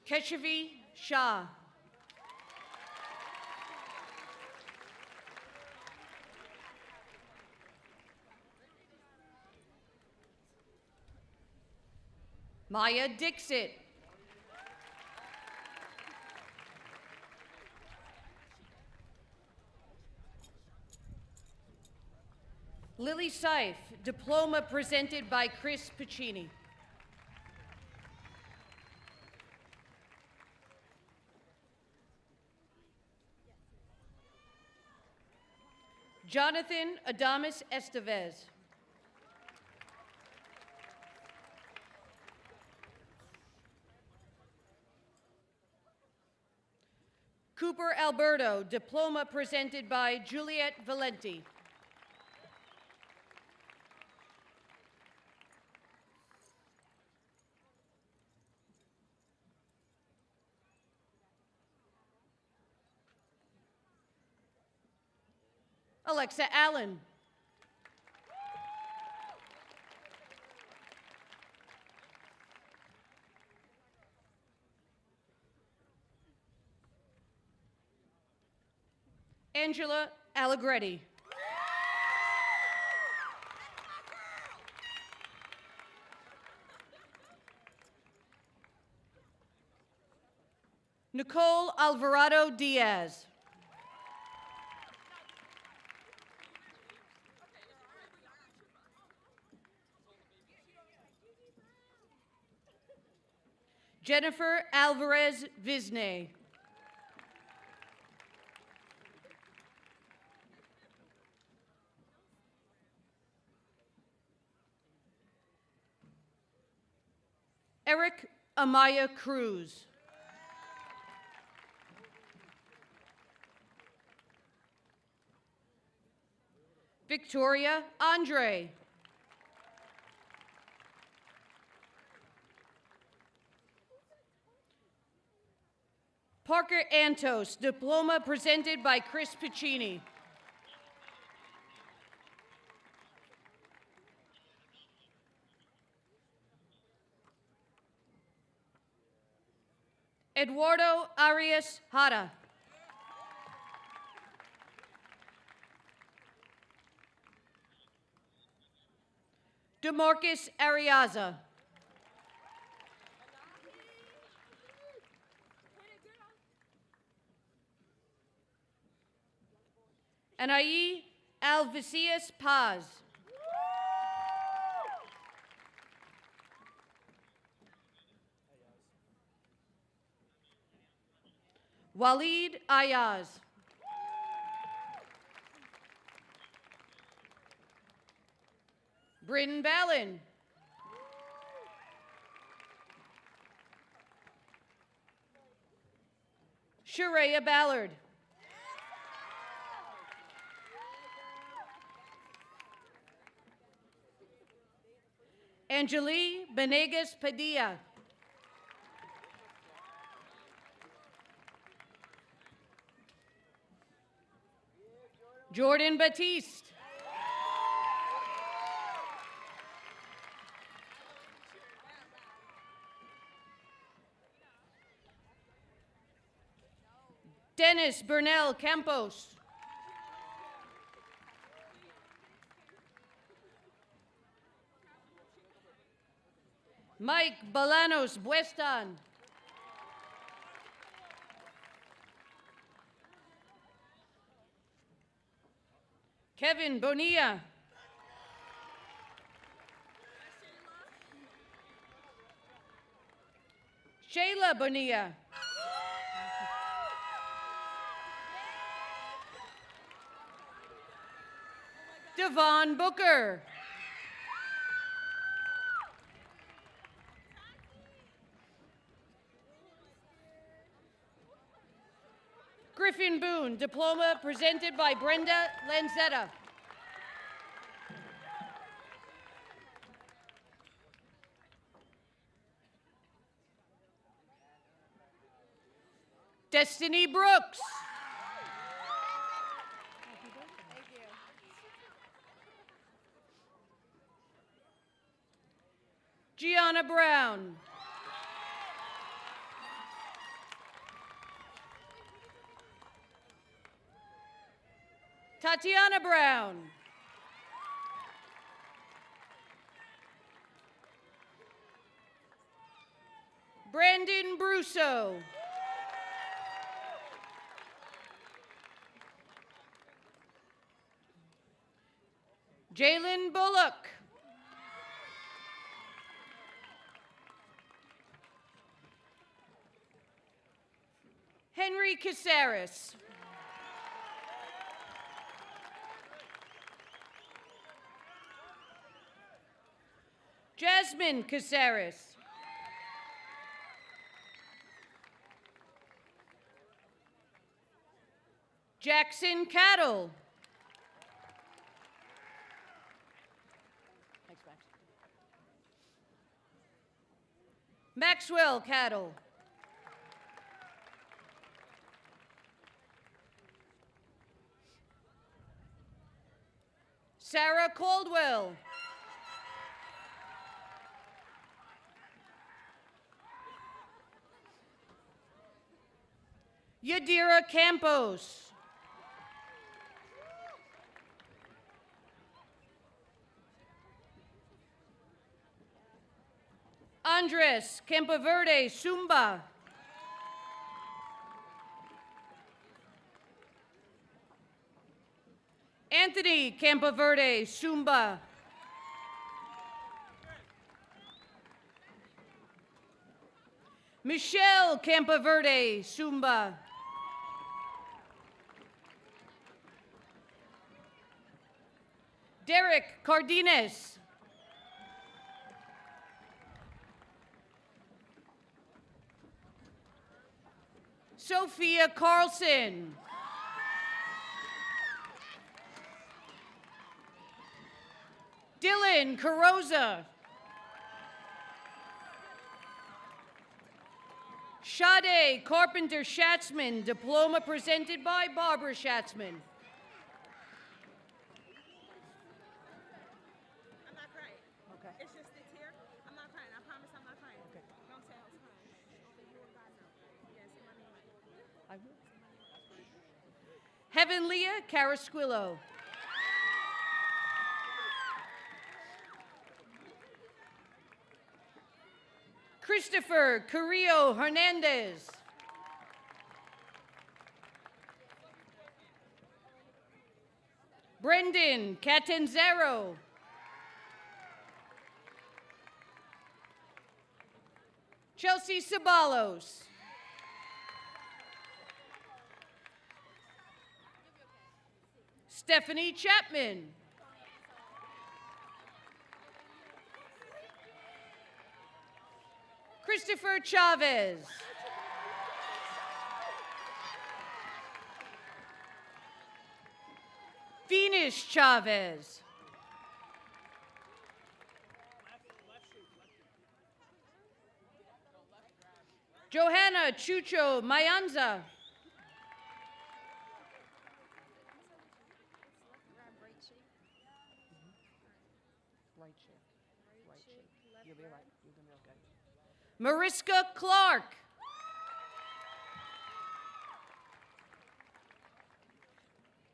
Keshavi Shah. Maya Dixit. Lily Seif, diploma presented by Chris Piccini. Jonathan Adamus Estevez. Cooper Alberto, diploma presented by Juliet Valenti. Alexa Allen. Angela Allegretti. Nicole Alvarado Diaz. Jennifer Alvarez Visney. Eric Amaya Cruz. Victoria Andre. Parker Antos, diploma presented by Chris Piccini. Eduardo Arias Hara. DeMarcus Ariaza. Anaí Alvicius Paz. Walid Ayaz. Bryn Ballin. Sharia Ballard. Angeli Benegas Padilla. Jordan Batiste. Dennis Burnell Campos. Mike Balanos Buestan. Kevin Bonilla. Shayla Bonilla. Devon Booker. Griffin Boone, diploma presented by Brenda Lanzetta. Destiny Brooks. Gianna Brown. Tatiana Brown. Brandon Brusso. Jalen Bullock. Henry Caceres. Jasmine Caceres. Jackson Cattle. Thanks, Max. Maxwell Cattle. Sarah Caldwell. Yadira Campos. Andres Campaverde Sumba. Anthony Campaverde, Sumba. Michelle Campaverde, Sumba. Derek Cardenas. Sophia Carlson. Dylan Carosa. Sade Carpenter Schatzman, diploma presented by Barbara Schatzman. I'm not crying. Okay. It's just it's here. I'm not crying. I promise I'm not crying. Okay. Don't say I was crying. Only you and God know. Yes, my name. I will. Heaven Leah Carasquillo. Christopher Carrillo Hernandez. Brendan Catanzaro. Chelsea Sabalos. Stephanie Chapman. Christopher Chavez. Venus Chavez. Johanna Chucho Mayanza. You'll be right. You're gonna be okay. Mariska Clark.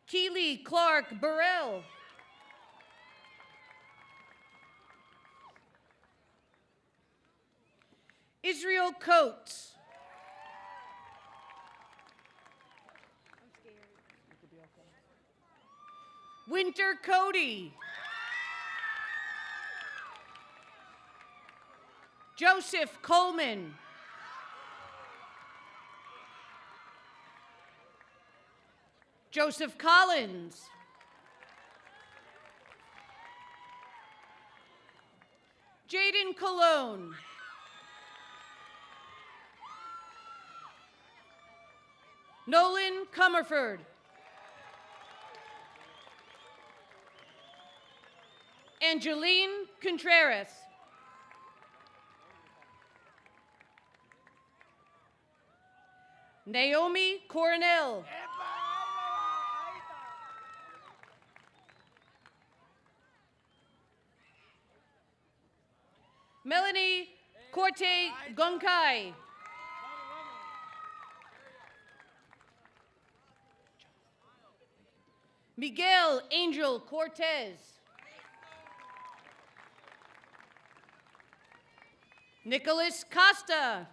Keely Clark Burrell. Israel Coates. I'm scared. You could be okay. Winter Cody. Joseph Coleman. Joseph Collins. Jaden Cologne. Nolan Comerford. Angeline Contreras. Naomi Coronel. Melanie Corte Gonkai. Miguel Angel Cortez. Nicholas Costa.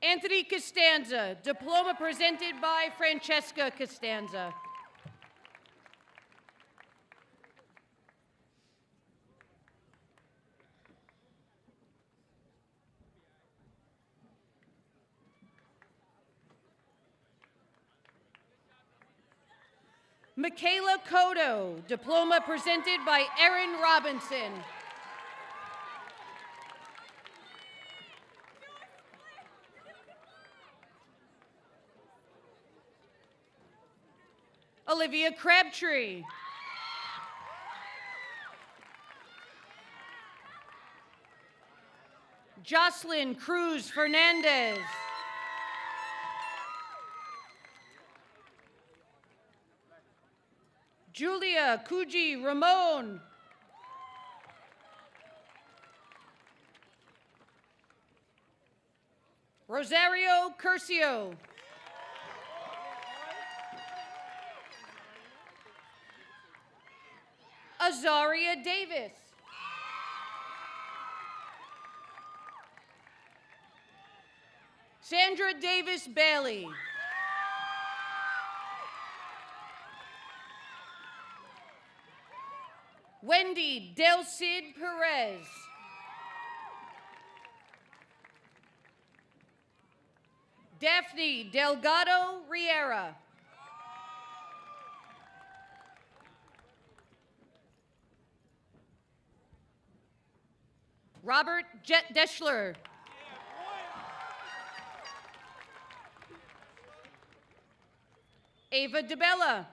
Anthony Costanza, diploma presented by Francesca Costanza. Michaela Cotto, diploma presented by Erin Robinson. Olivia Crabtree. Jocelyn Cruz Fernandez. Julia Cuji Ramon. Rosario Curcio. Azaria Davis. Sandra Davis Bailey. Wendy Del Cid Perez. Daphne Delgado Riera. Robert Jet Deschler. Ava DeBella.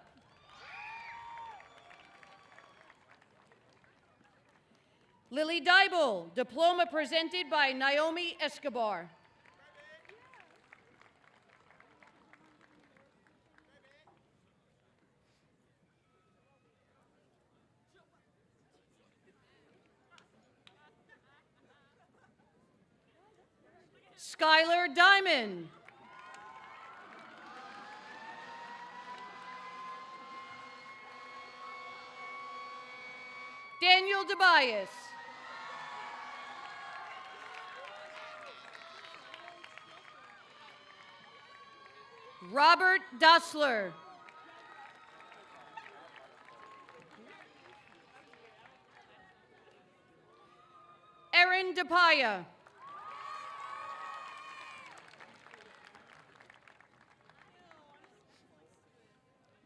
Lily Dybel, diploma presented by Naomi Escobar. Skylar Diamond. Daniel DeBias. Robert Dossler. Erin DePaya.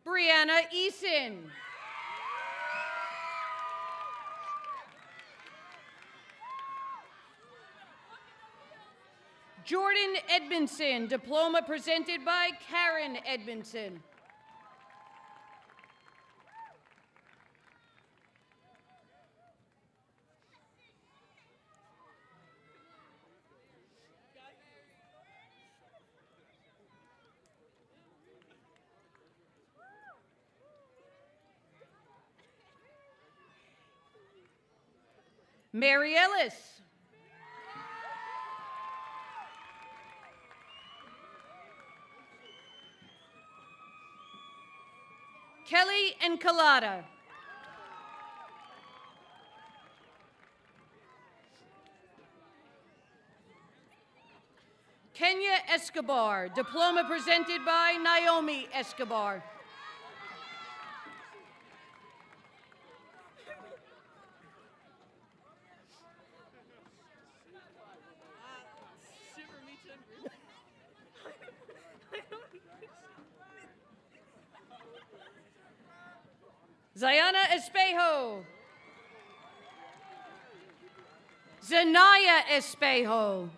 Brianna Eason. Jordan Edmondson, diploma presented by Karen Edmondson. Mary Ellis. Kelly Encolada. Kenya Escobar, diploma presented by Naomi Escobar. Zayana Espejo. Zanaya Espejo.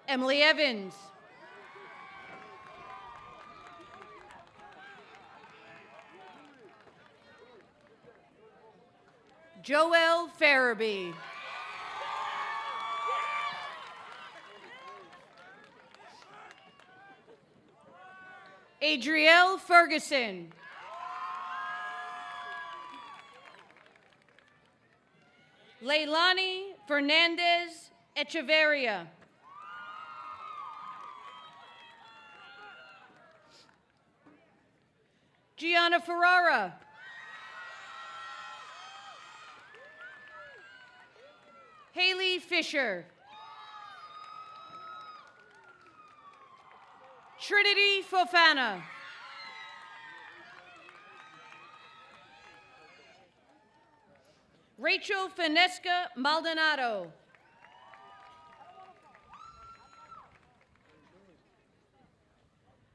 Emily Evans. Joelle Farabee. Adrielle Ferguson. Leilani Fernandez Echeverria. Gianna Ferrara. Haley Fisher. Trinity Fofana. Rachel Finesca Maldonado.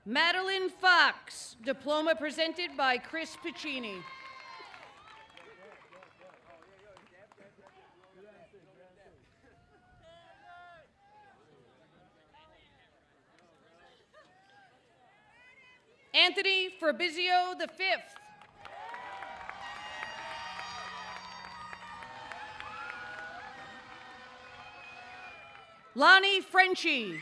Madeline Fox, diploma presented by Chris Piccini. Anthony Fabrizio V. Lonnie Frenchie.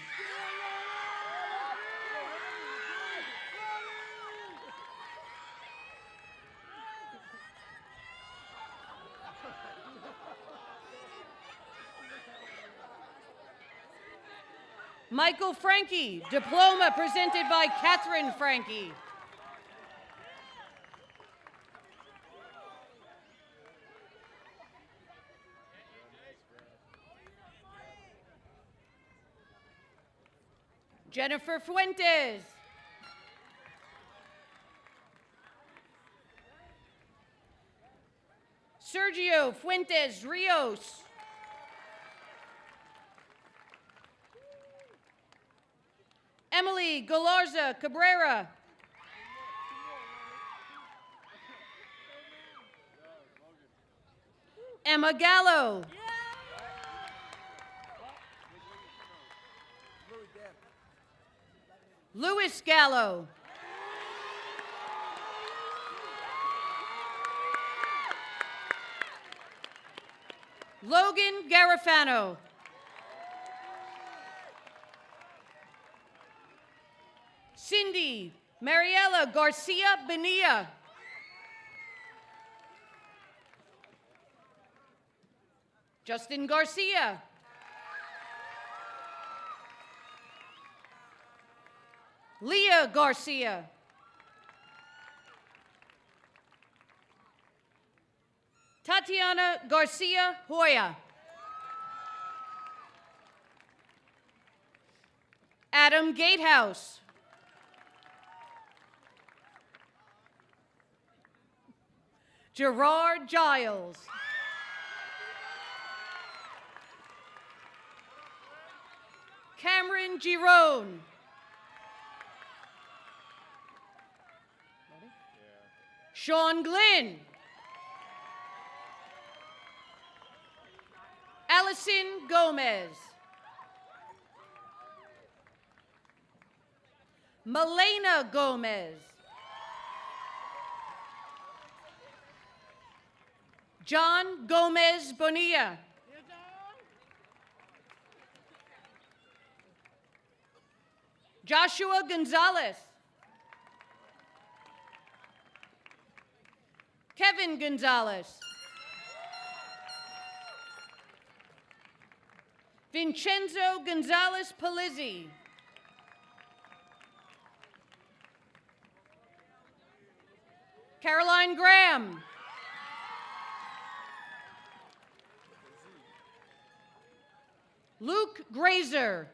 Michael Frankie, diploma presented by Catherine Frankie. Jennifer Fuentes. Sergio Fuentes Rios. Emily Galarza Cabrera. Emma Gallo. Louis Gallo. Logan Garifano. Cindy Mariela Garcia Bonilla. Justin Garcia. Leah Garcia. Tatiana Garcia Hoya. Adam Gatehouse. Gerard Giles. Cameron Girone. Sean Glynn. Allison Gomez. Malena Gomez. John Gomez Bonilla. Joshua Gonzalez. Kevin Gonzalez. Vincenzo Gonzalez Palizzi. Caroline Graham. Luke Grazer.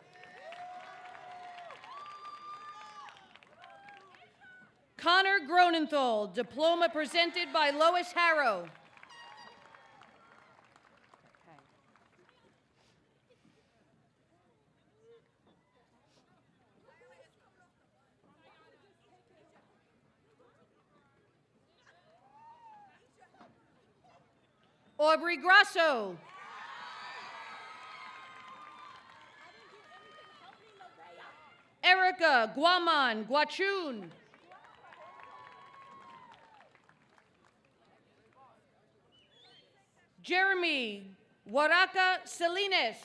Connor Gronenthal, diploma presented by Lois Harrow. Aubrey Grasso. Erica Guaman Guachun. Jeremy Waraka Salinas.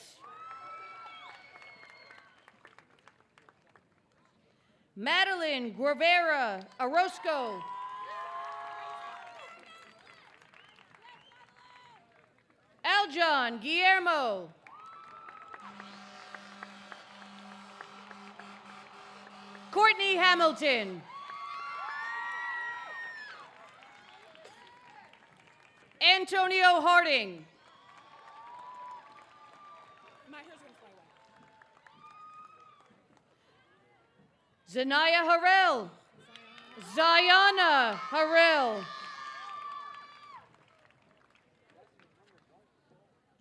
Madeline Guevara Orozco. Aljon Guillermo. Courtney Hamilton. Antonio Harding. My hair's gonna fly away. Zanaya Harrell. Zayana Harrell.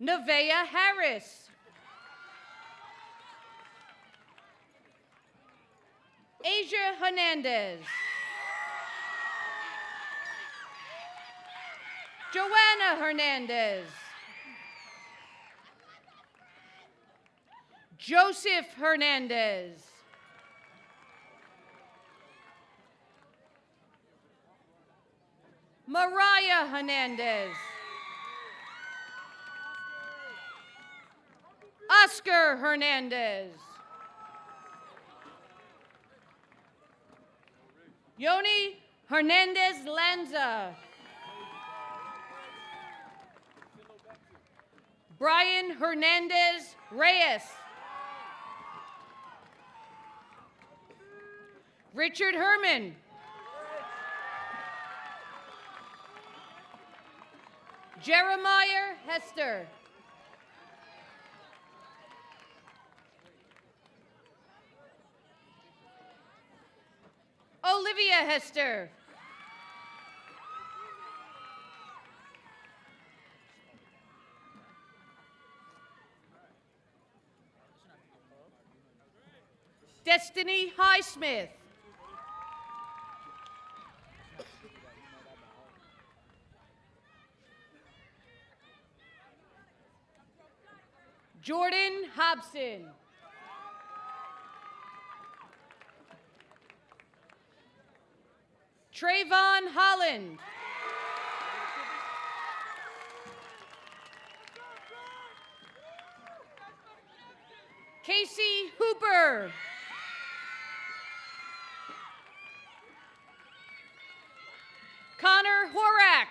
Nevaeh Harris. Asia Hernandez. Joanna Hernandez. Joseph Hernandez. Mariah Hernandez. Oscar Hernandez. Yoni Hernandez Lanza. Brian Hernandez Reyes. Richard Herman. Jeremiah Hester. Olivia Hester. Destiny Highsmith. Jordan Hobson. Trayvon Holland. Casey Hooper. Connor Horak.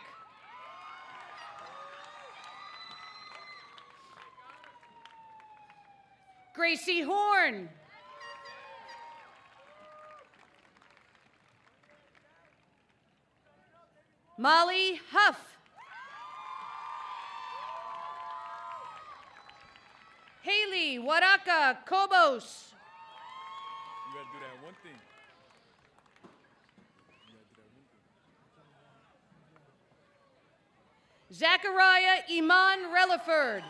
Gracie Horn. Molly Huff. Haley Waraka Kobos. You gotta do that one thing. Zachariah Iman Relaford.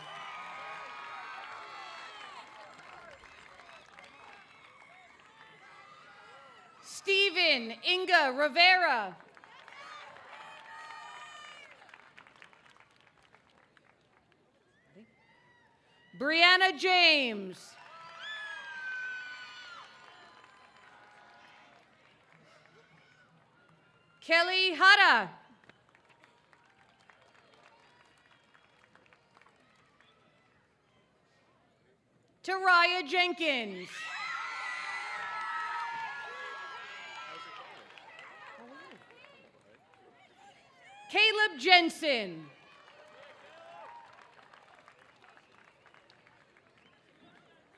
Stephen Inga Rivera. Brianna James. Kelly Hara. Taraya Jenkins. Caleb Jensen.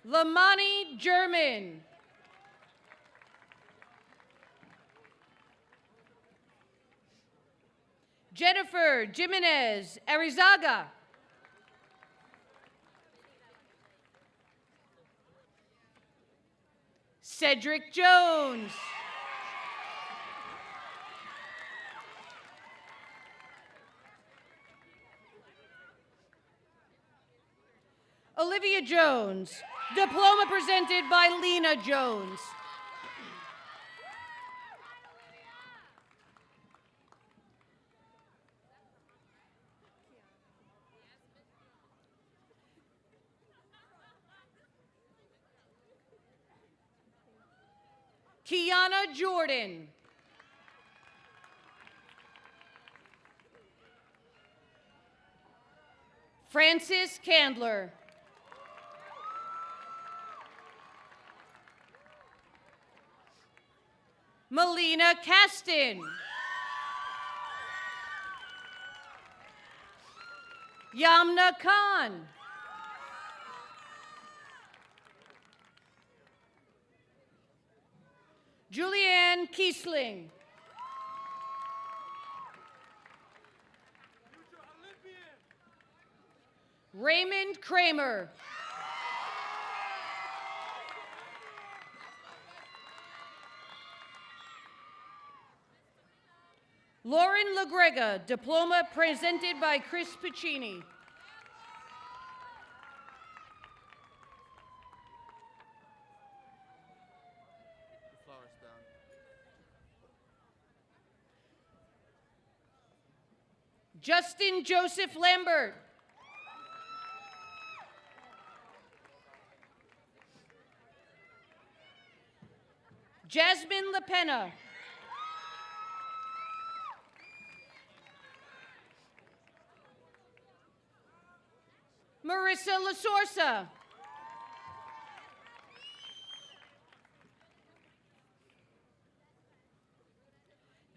Lamani German. Jennifer Jimenez Arizaga. Cedric Jones. Olivia Jones. Diploma presented by Lena Jones. Kiana Jordan. Francis Candler. Melina Caston. Yamna Khan. Julianne Kiesling. Raymond Kramer. Lauren LaGrega, diploma presented by Chris Piccini. Justin Joseph Lambert. Jasmine LaPena. Marissa LaSorsa.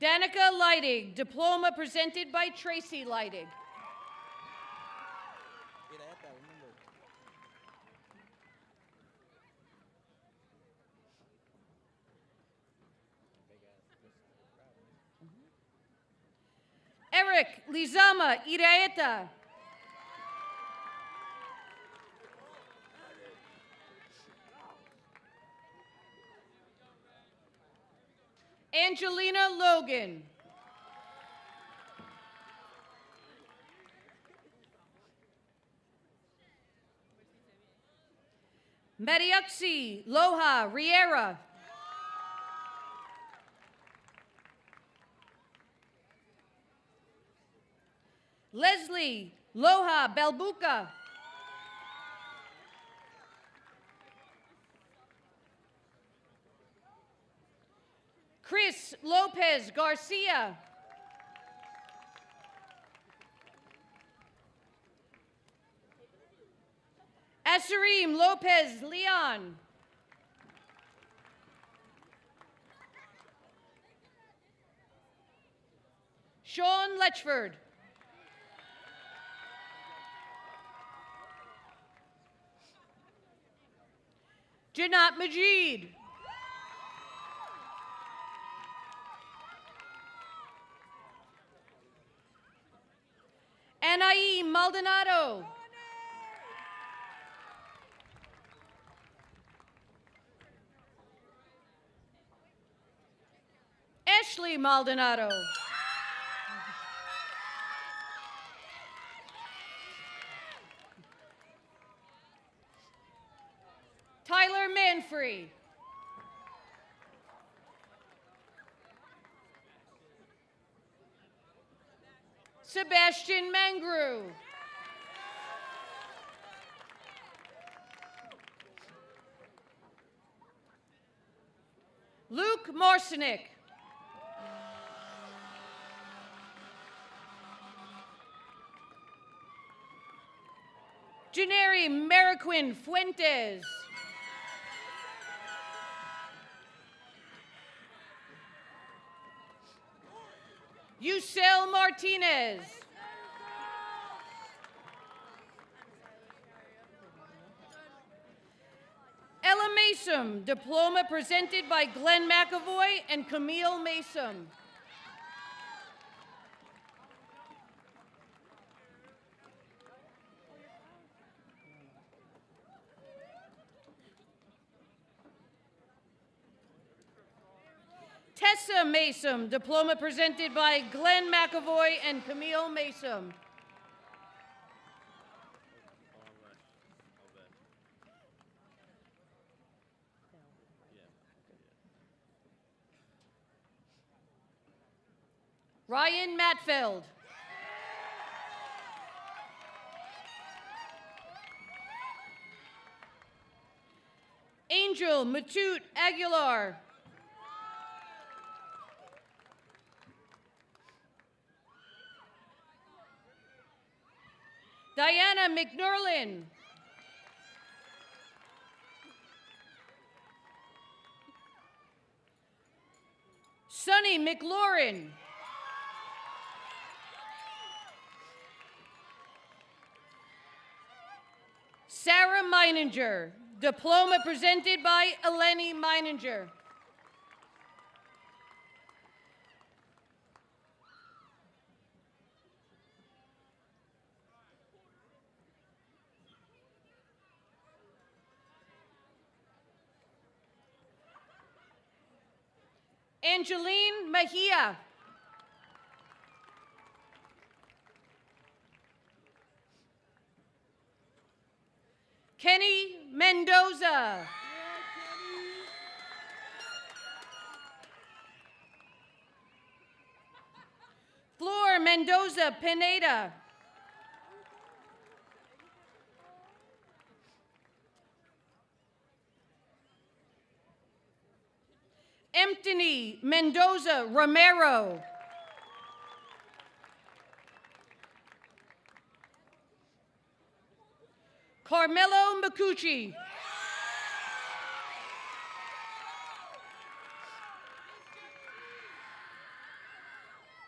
Danica Leidig, diploma presented by Tracy Leidig. Eric Lizama Iraeta. Angelina Logan. Mariuxi Loja Riera. Leslie Loja Belbuca. Chris Lopez Garcia. Asarim Lopez Leon. Sean Letchford. Janat Majid. Anaí Maldonado. Ashley Maldonado. Tyler Manfrey. Sebastian Mangru. Luke Marcinik. Janeri Mariquin Fuentes. Yusel Martinez. Ella Mason, diploma presented by Glenn McAvoy and Camille Mason. Tessa Mason, diploma presented by Glenn McAvoy and Camille Mason. Ryan Matfeld. Angel Matute Aguilar. Diana McNerlin. Sonny McLaurin. Sarah Meininger, diploma presented by Eleni Meininger. Angeline Mejia. Kenny Mendoza. Flor Mendoza Pineda. Anthony Mendoza Romero. Carmelo Macucci.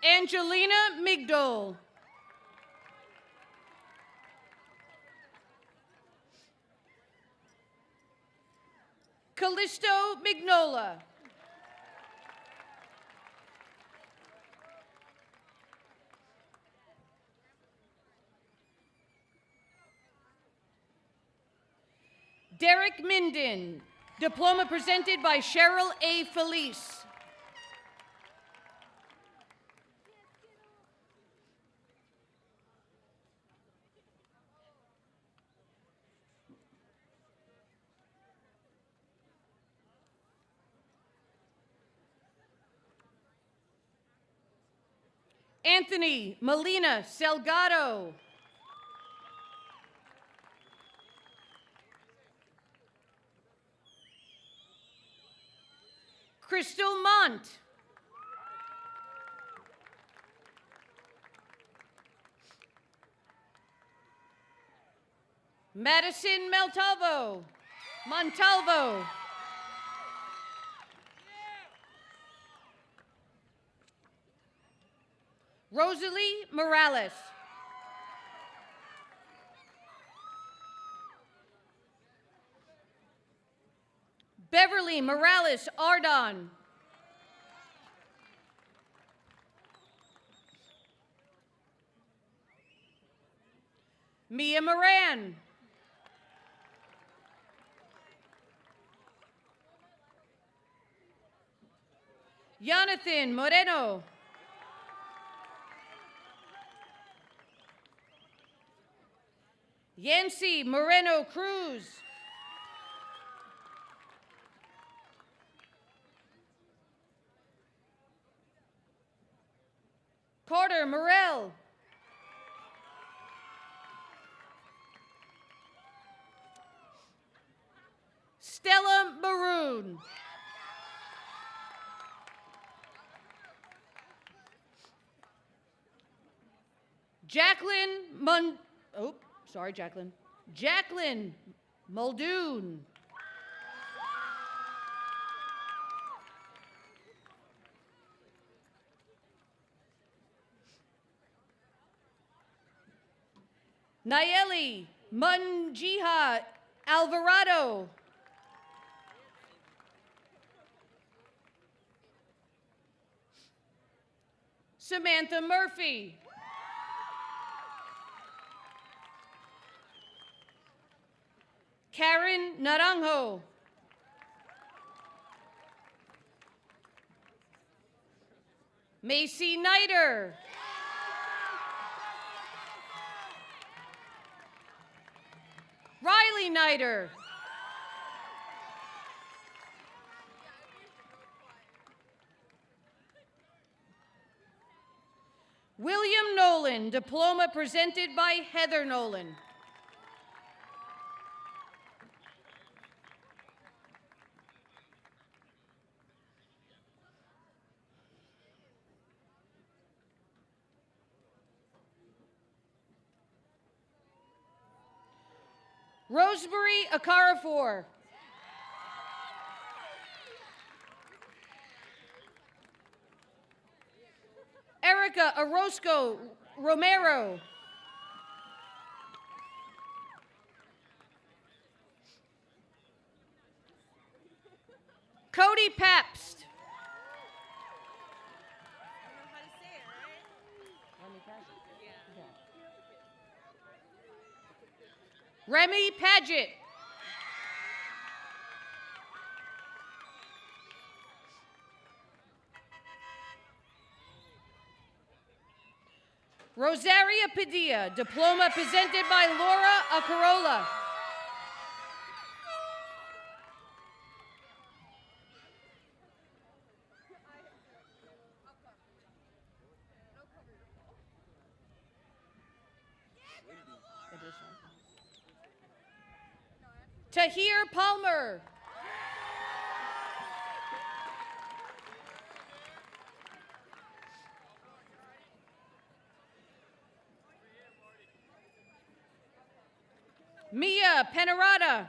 Angelina Migdol. Callisto Mignola. Derek Minden, diploma presented by Cheryl A. Felice. Anthony Molina Salgado. Crystal Mont. Madison Montalvo. Rosalie Morales. Beverly Morales Ardon. Mia Moran. Jonathan Moreno. Yancy Moreno Cruz. Carter Morel. Stella Maroon. Jacqueline Muldoon. Nayeli Munjiha Alvarado. Samantha Murphy. Karen Naranjo. Macy Niter. Riley Niter. William Nolan, diploma presented by Heather Nolan. Rosemary Akarafor. Erica Orozco Romero. Cody Pabst. Remy Paget. Rosaria Padilla, diploma presented by Laura Acarola. Tahir Palmer. Mia Penarada.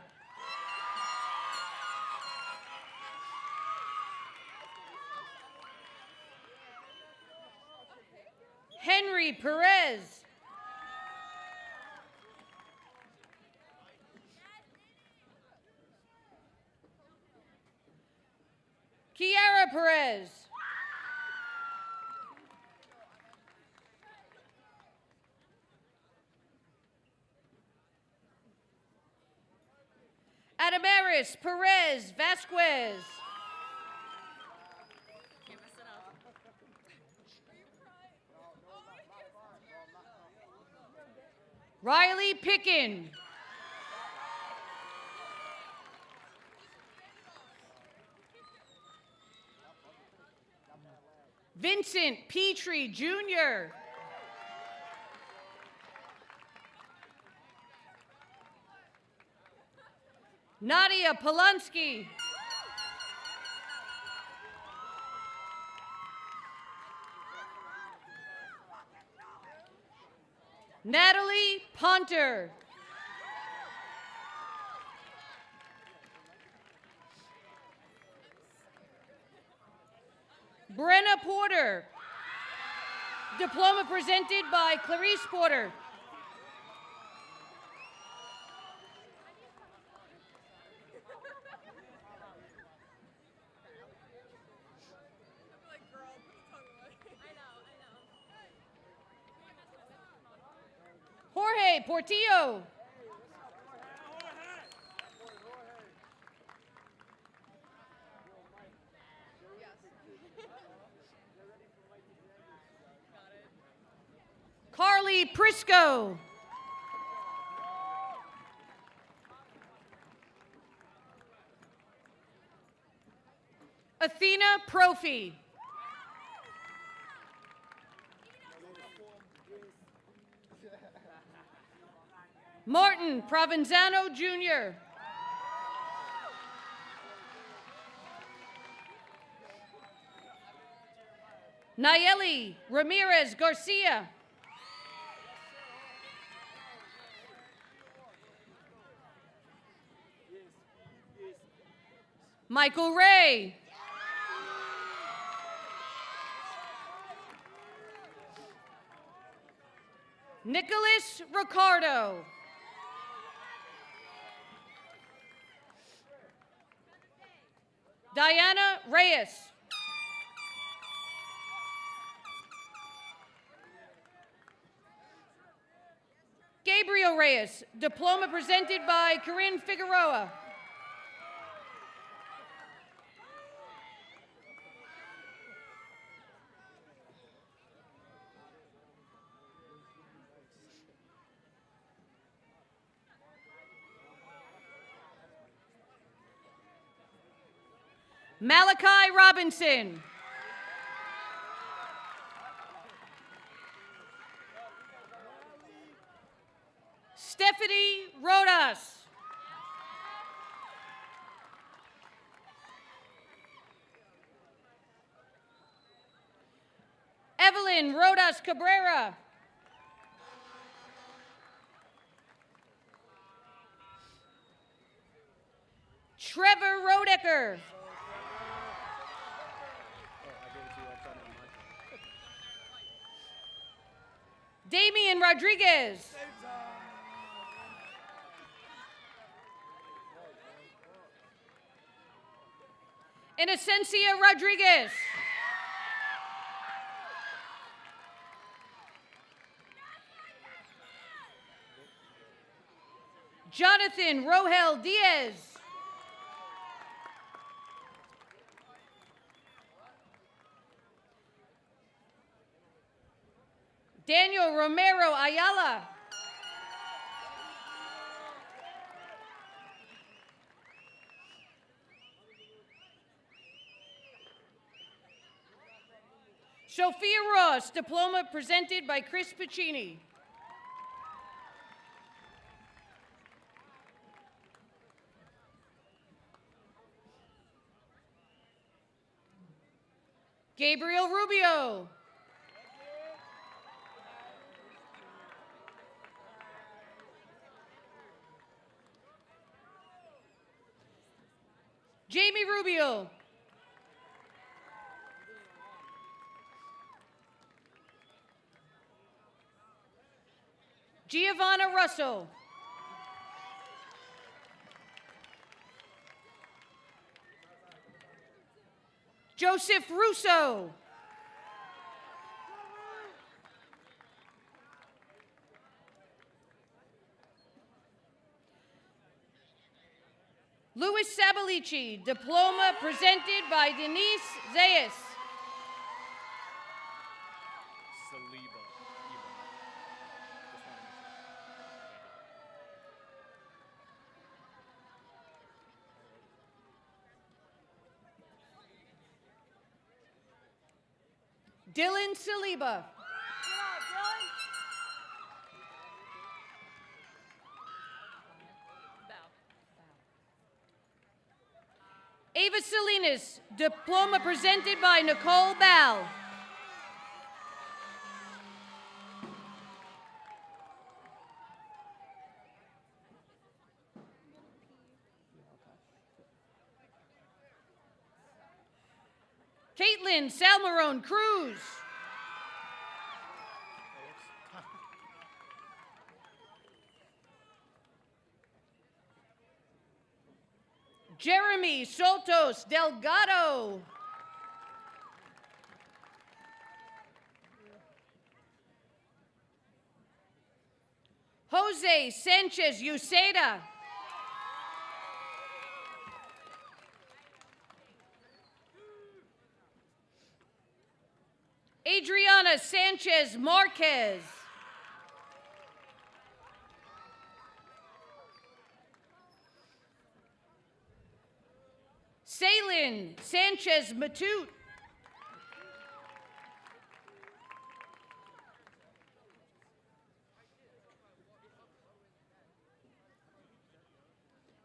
Henry Perez. Kiara Perez. Adamaris Perez Vasquez. Riley Pickin. Vincent Petrie, Jr. Nadia Polonsky. Natalie Ponter. Brenna Porter. Diploma presented by Clarice Porter. Jorge Portillo. Carly Prisco. Athena Profi. Martin Provenzano, Jr. Nayeli Ramirez Garcia. Michael Ray. Nicholas Ricardo. Diana Reyes. Gabriel Reyes, diploma presented by Corinne Figueroa. Malachi Robinson. Stephanie Rodas. Evelyn Rodas Cabrera. Trevor Rodecker. Damian Rodriguez. Inocencia Rodriguez. Jonathan Rohel Diaz. Daniel Romero Ayala. Sophia Ross, diploma presented by Chris Piccini. Gabriel Rubio. Jamie Rubio. Giovanna Russell. Joseph Russo. Louis Sabalici, diploma presented by Denise Zayas. Dylan Saliba. Ava Salinas, diploma presented by Nicole Bell. Caitlin Salmarone Cruz. Jeremy Soltos Delgado. Jose Sanchez Uceda. Adriana Sanchez Marquez. Salin Sanchez Matute.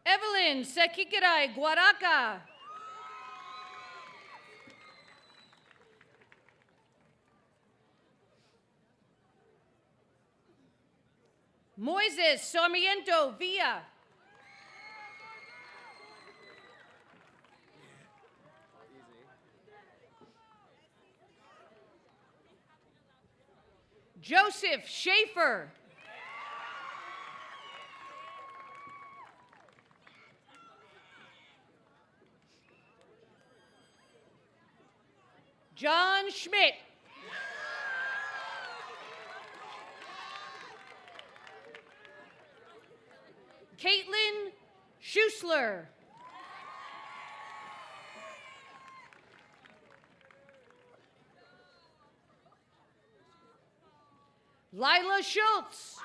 Evelyn Sakikaray Guaraca. Moises Sarmiento Villa. Joseph Schaefer. John Schmidt. Caitlin Schusler. Lila Schultz.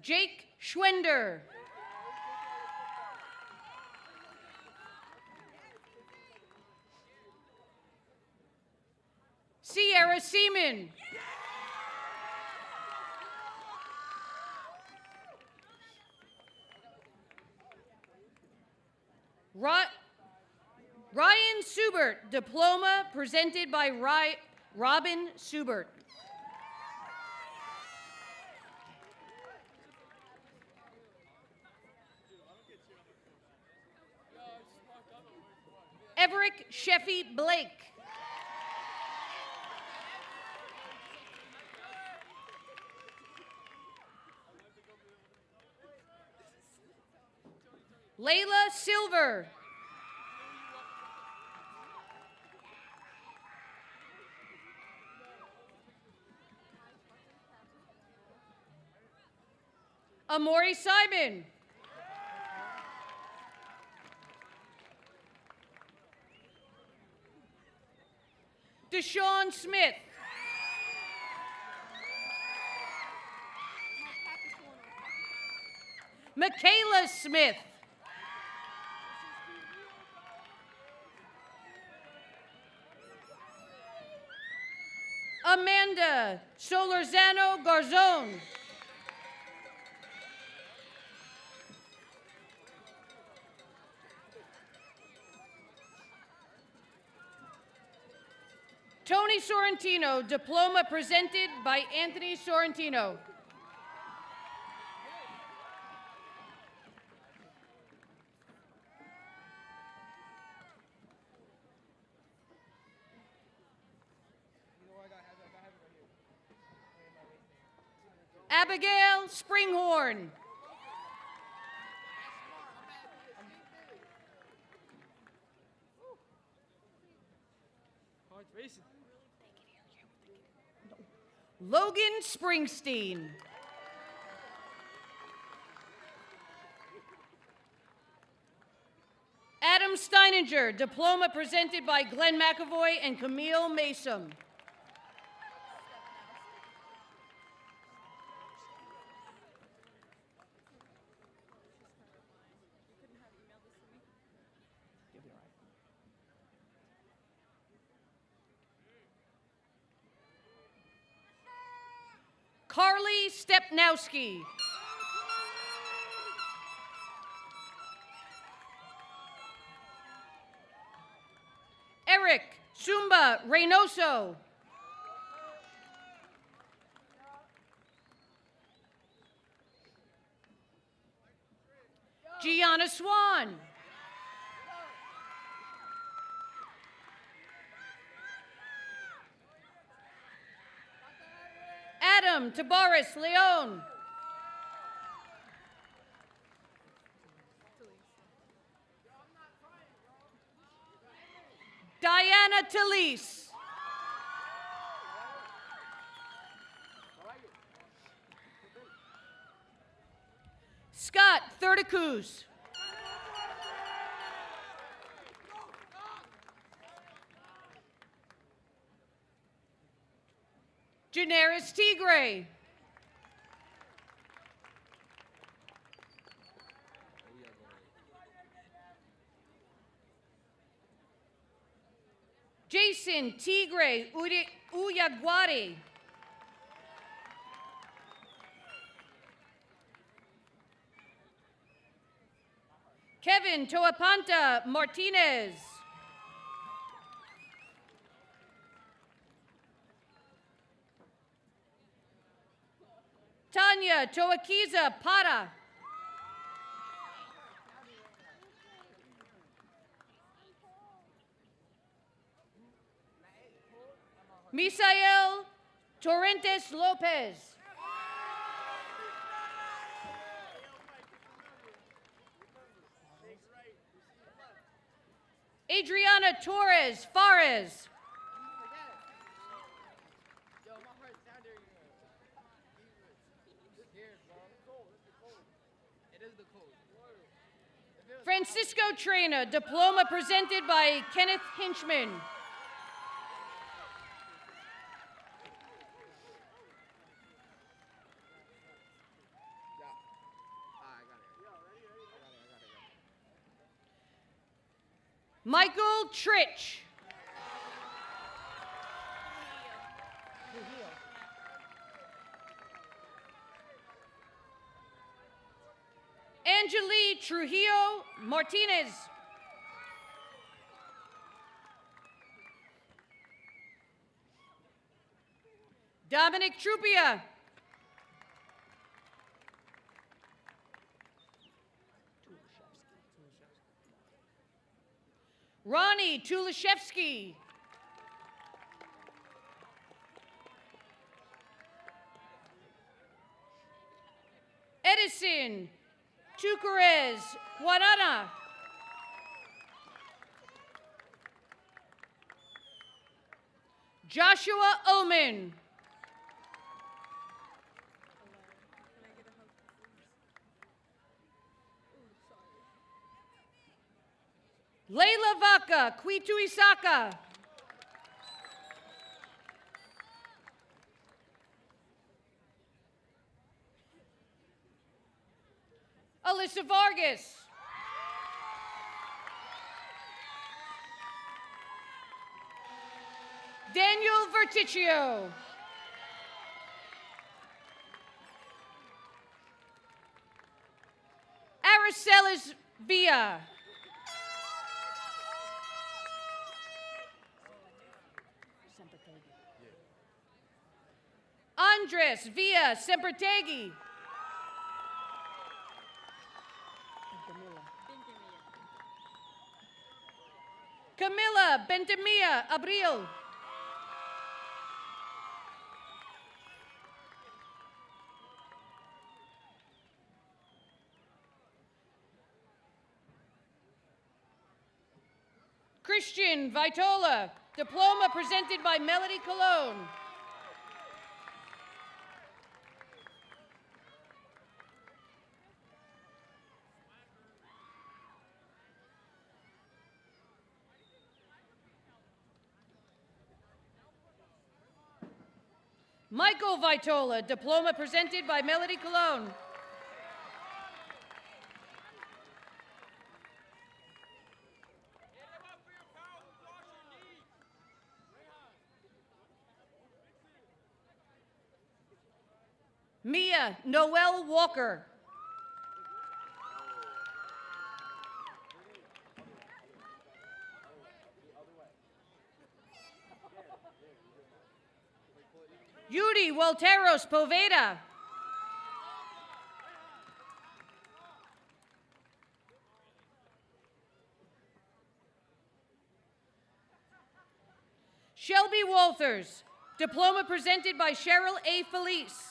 Jake Schwender. Sierra Seaman. Ryan Subert, diploma presented by Robin Subert. Everett Sheffy Blake. Layla Silver. Amori Simon. Deshaun Smith. Michaela Smith. Amanda Solorzano Garzon. Tony Sorrentino, diploma presented by Anthony Sorrentino. Abigail Springhorn. Logan Springsteen. Adam Steininger, diploma presented by Glenn McAvoy and Camille Mason. Carly Stepnowski. Eric Sumba Reynoso. Gianna Swan. Adam Tabaris Leon. Diana Talise. Scott Thurdicus. Janaris Tigray. Jason Tigray Uyaguari. Kevin Toapanta Martinez. Tanya Toakiza Para. Misael Torrentes Lopez. Adriana Torres Fares. Francisco Trainer, diploma presented by Kenneth Hinchman. Michael Tritch. Angeli Trujillo Martinez. Dominic Trupia. Ronnie Tulashevsky. Edison Tucarez Guarana. Joshua Oman. Leila Vaca Kwitu Isaka. Alyssa Vargas. Daniel Verticchio. Aracelis Villa. Andres Villa Sempertegui. Camila Bentemia Abril. Christian Vitola, diploma presented by Melody Cologne. Michael Vitola, diploma presented by Melody Cologne. Mia Noel Walker. Yuri Walteros Poveda. Shelby Walters, diploma presented by Cheryl A. Felice.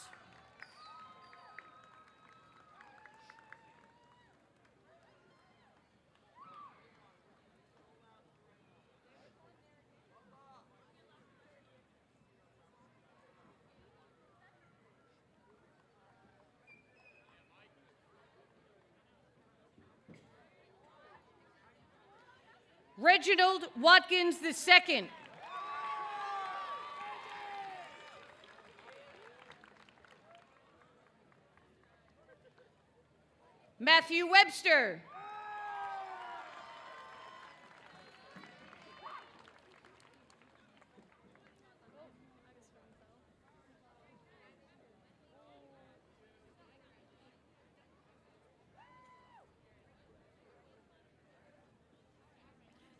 Reginald Watkins II. Matthew Webster.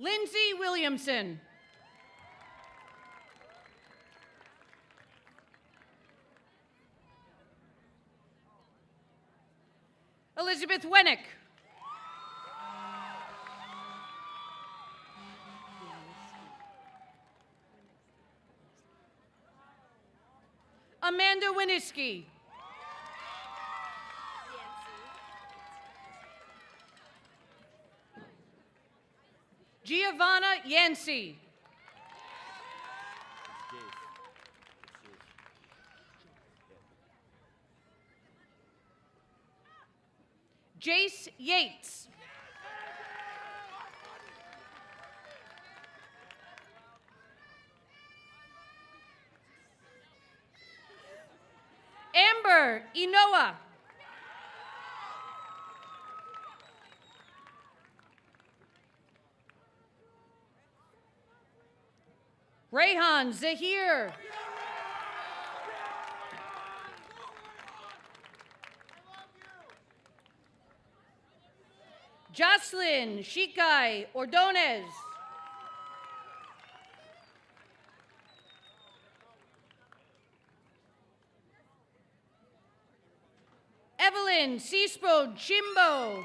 Lindsay Williamson. Elizabeth Wennick. Amanda Winiski. Giovanna Yancey. Jace Yates. Amber Inoa. Rayhan Zahir. Jocelyn Shikai Ordonez. Evelyn Cispo Chimbo.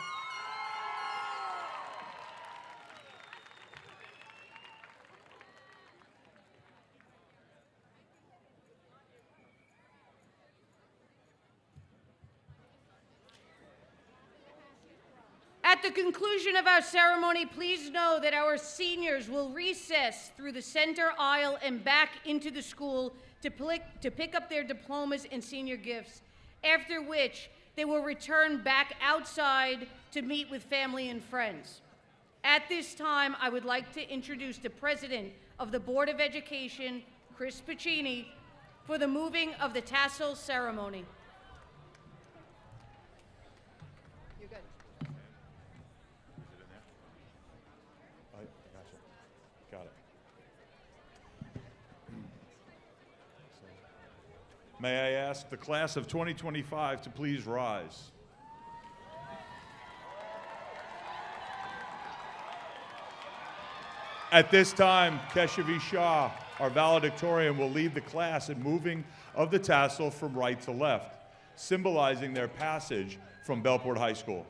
At the conclusion of our ceremony, please know that our seniors will recess through the center aisle and back into the school to pick up their diplomas and senior gifts, after which they will return back outside to meet with family and friends. At this time, I would like to introduce the President of the Board of Education, Chris Piccini, for the moving of the tassel ceremony. You're good. Got it. May I ask the class of 2025 to please rise. At this time, Keshavi Shah, our valedictorian, will lead the class in moving of the tassel from right to left, symbolizing their passage from Bellport High School.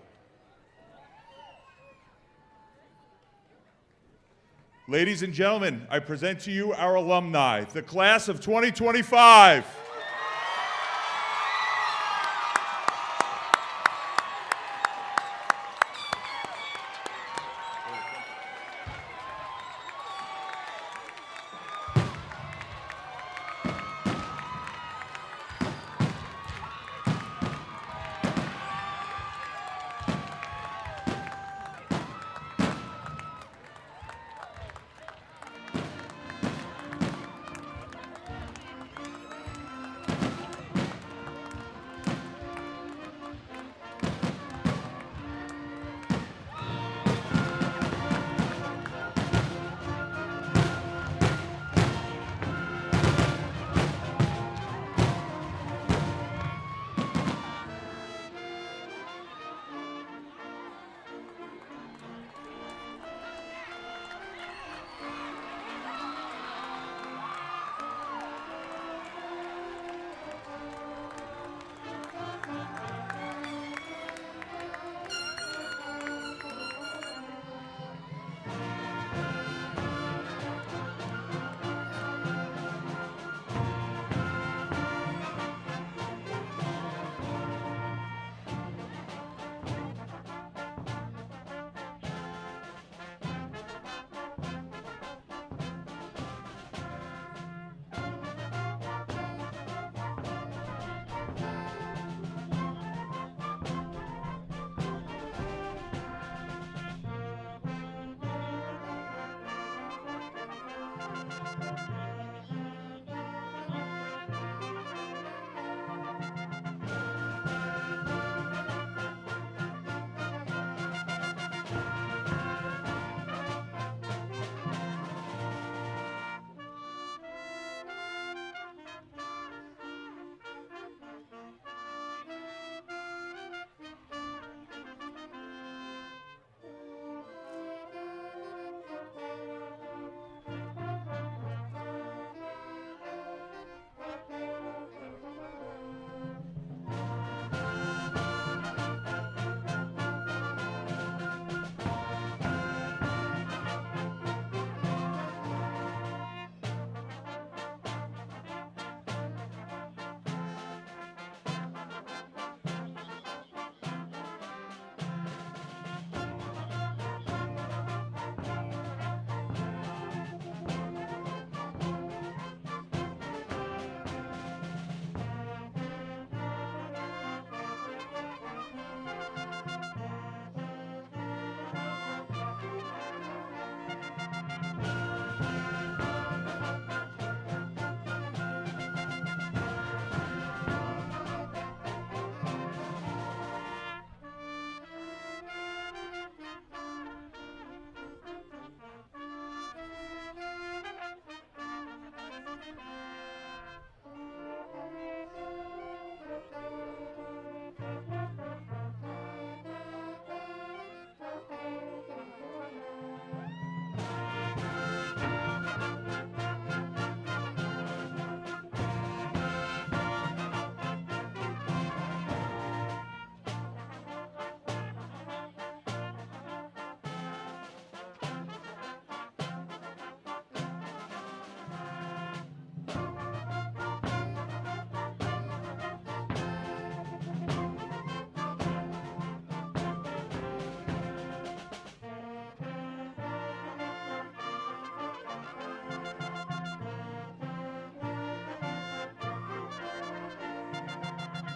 Ladies and gentlemen, I present to you our alumni, the class of 2025.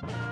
Applause.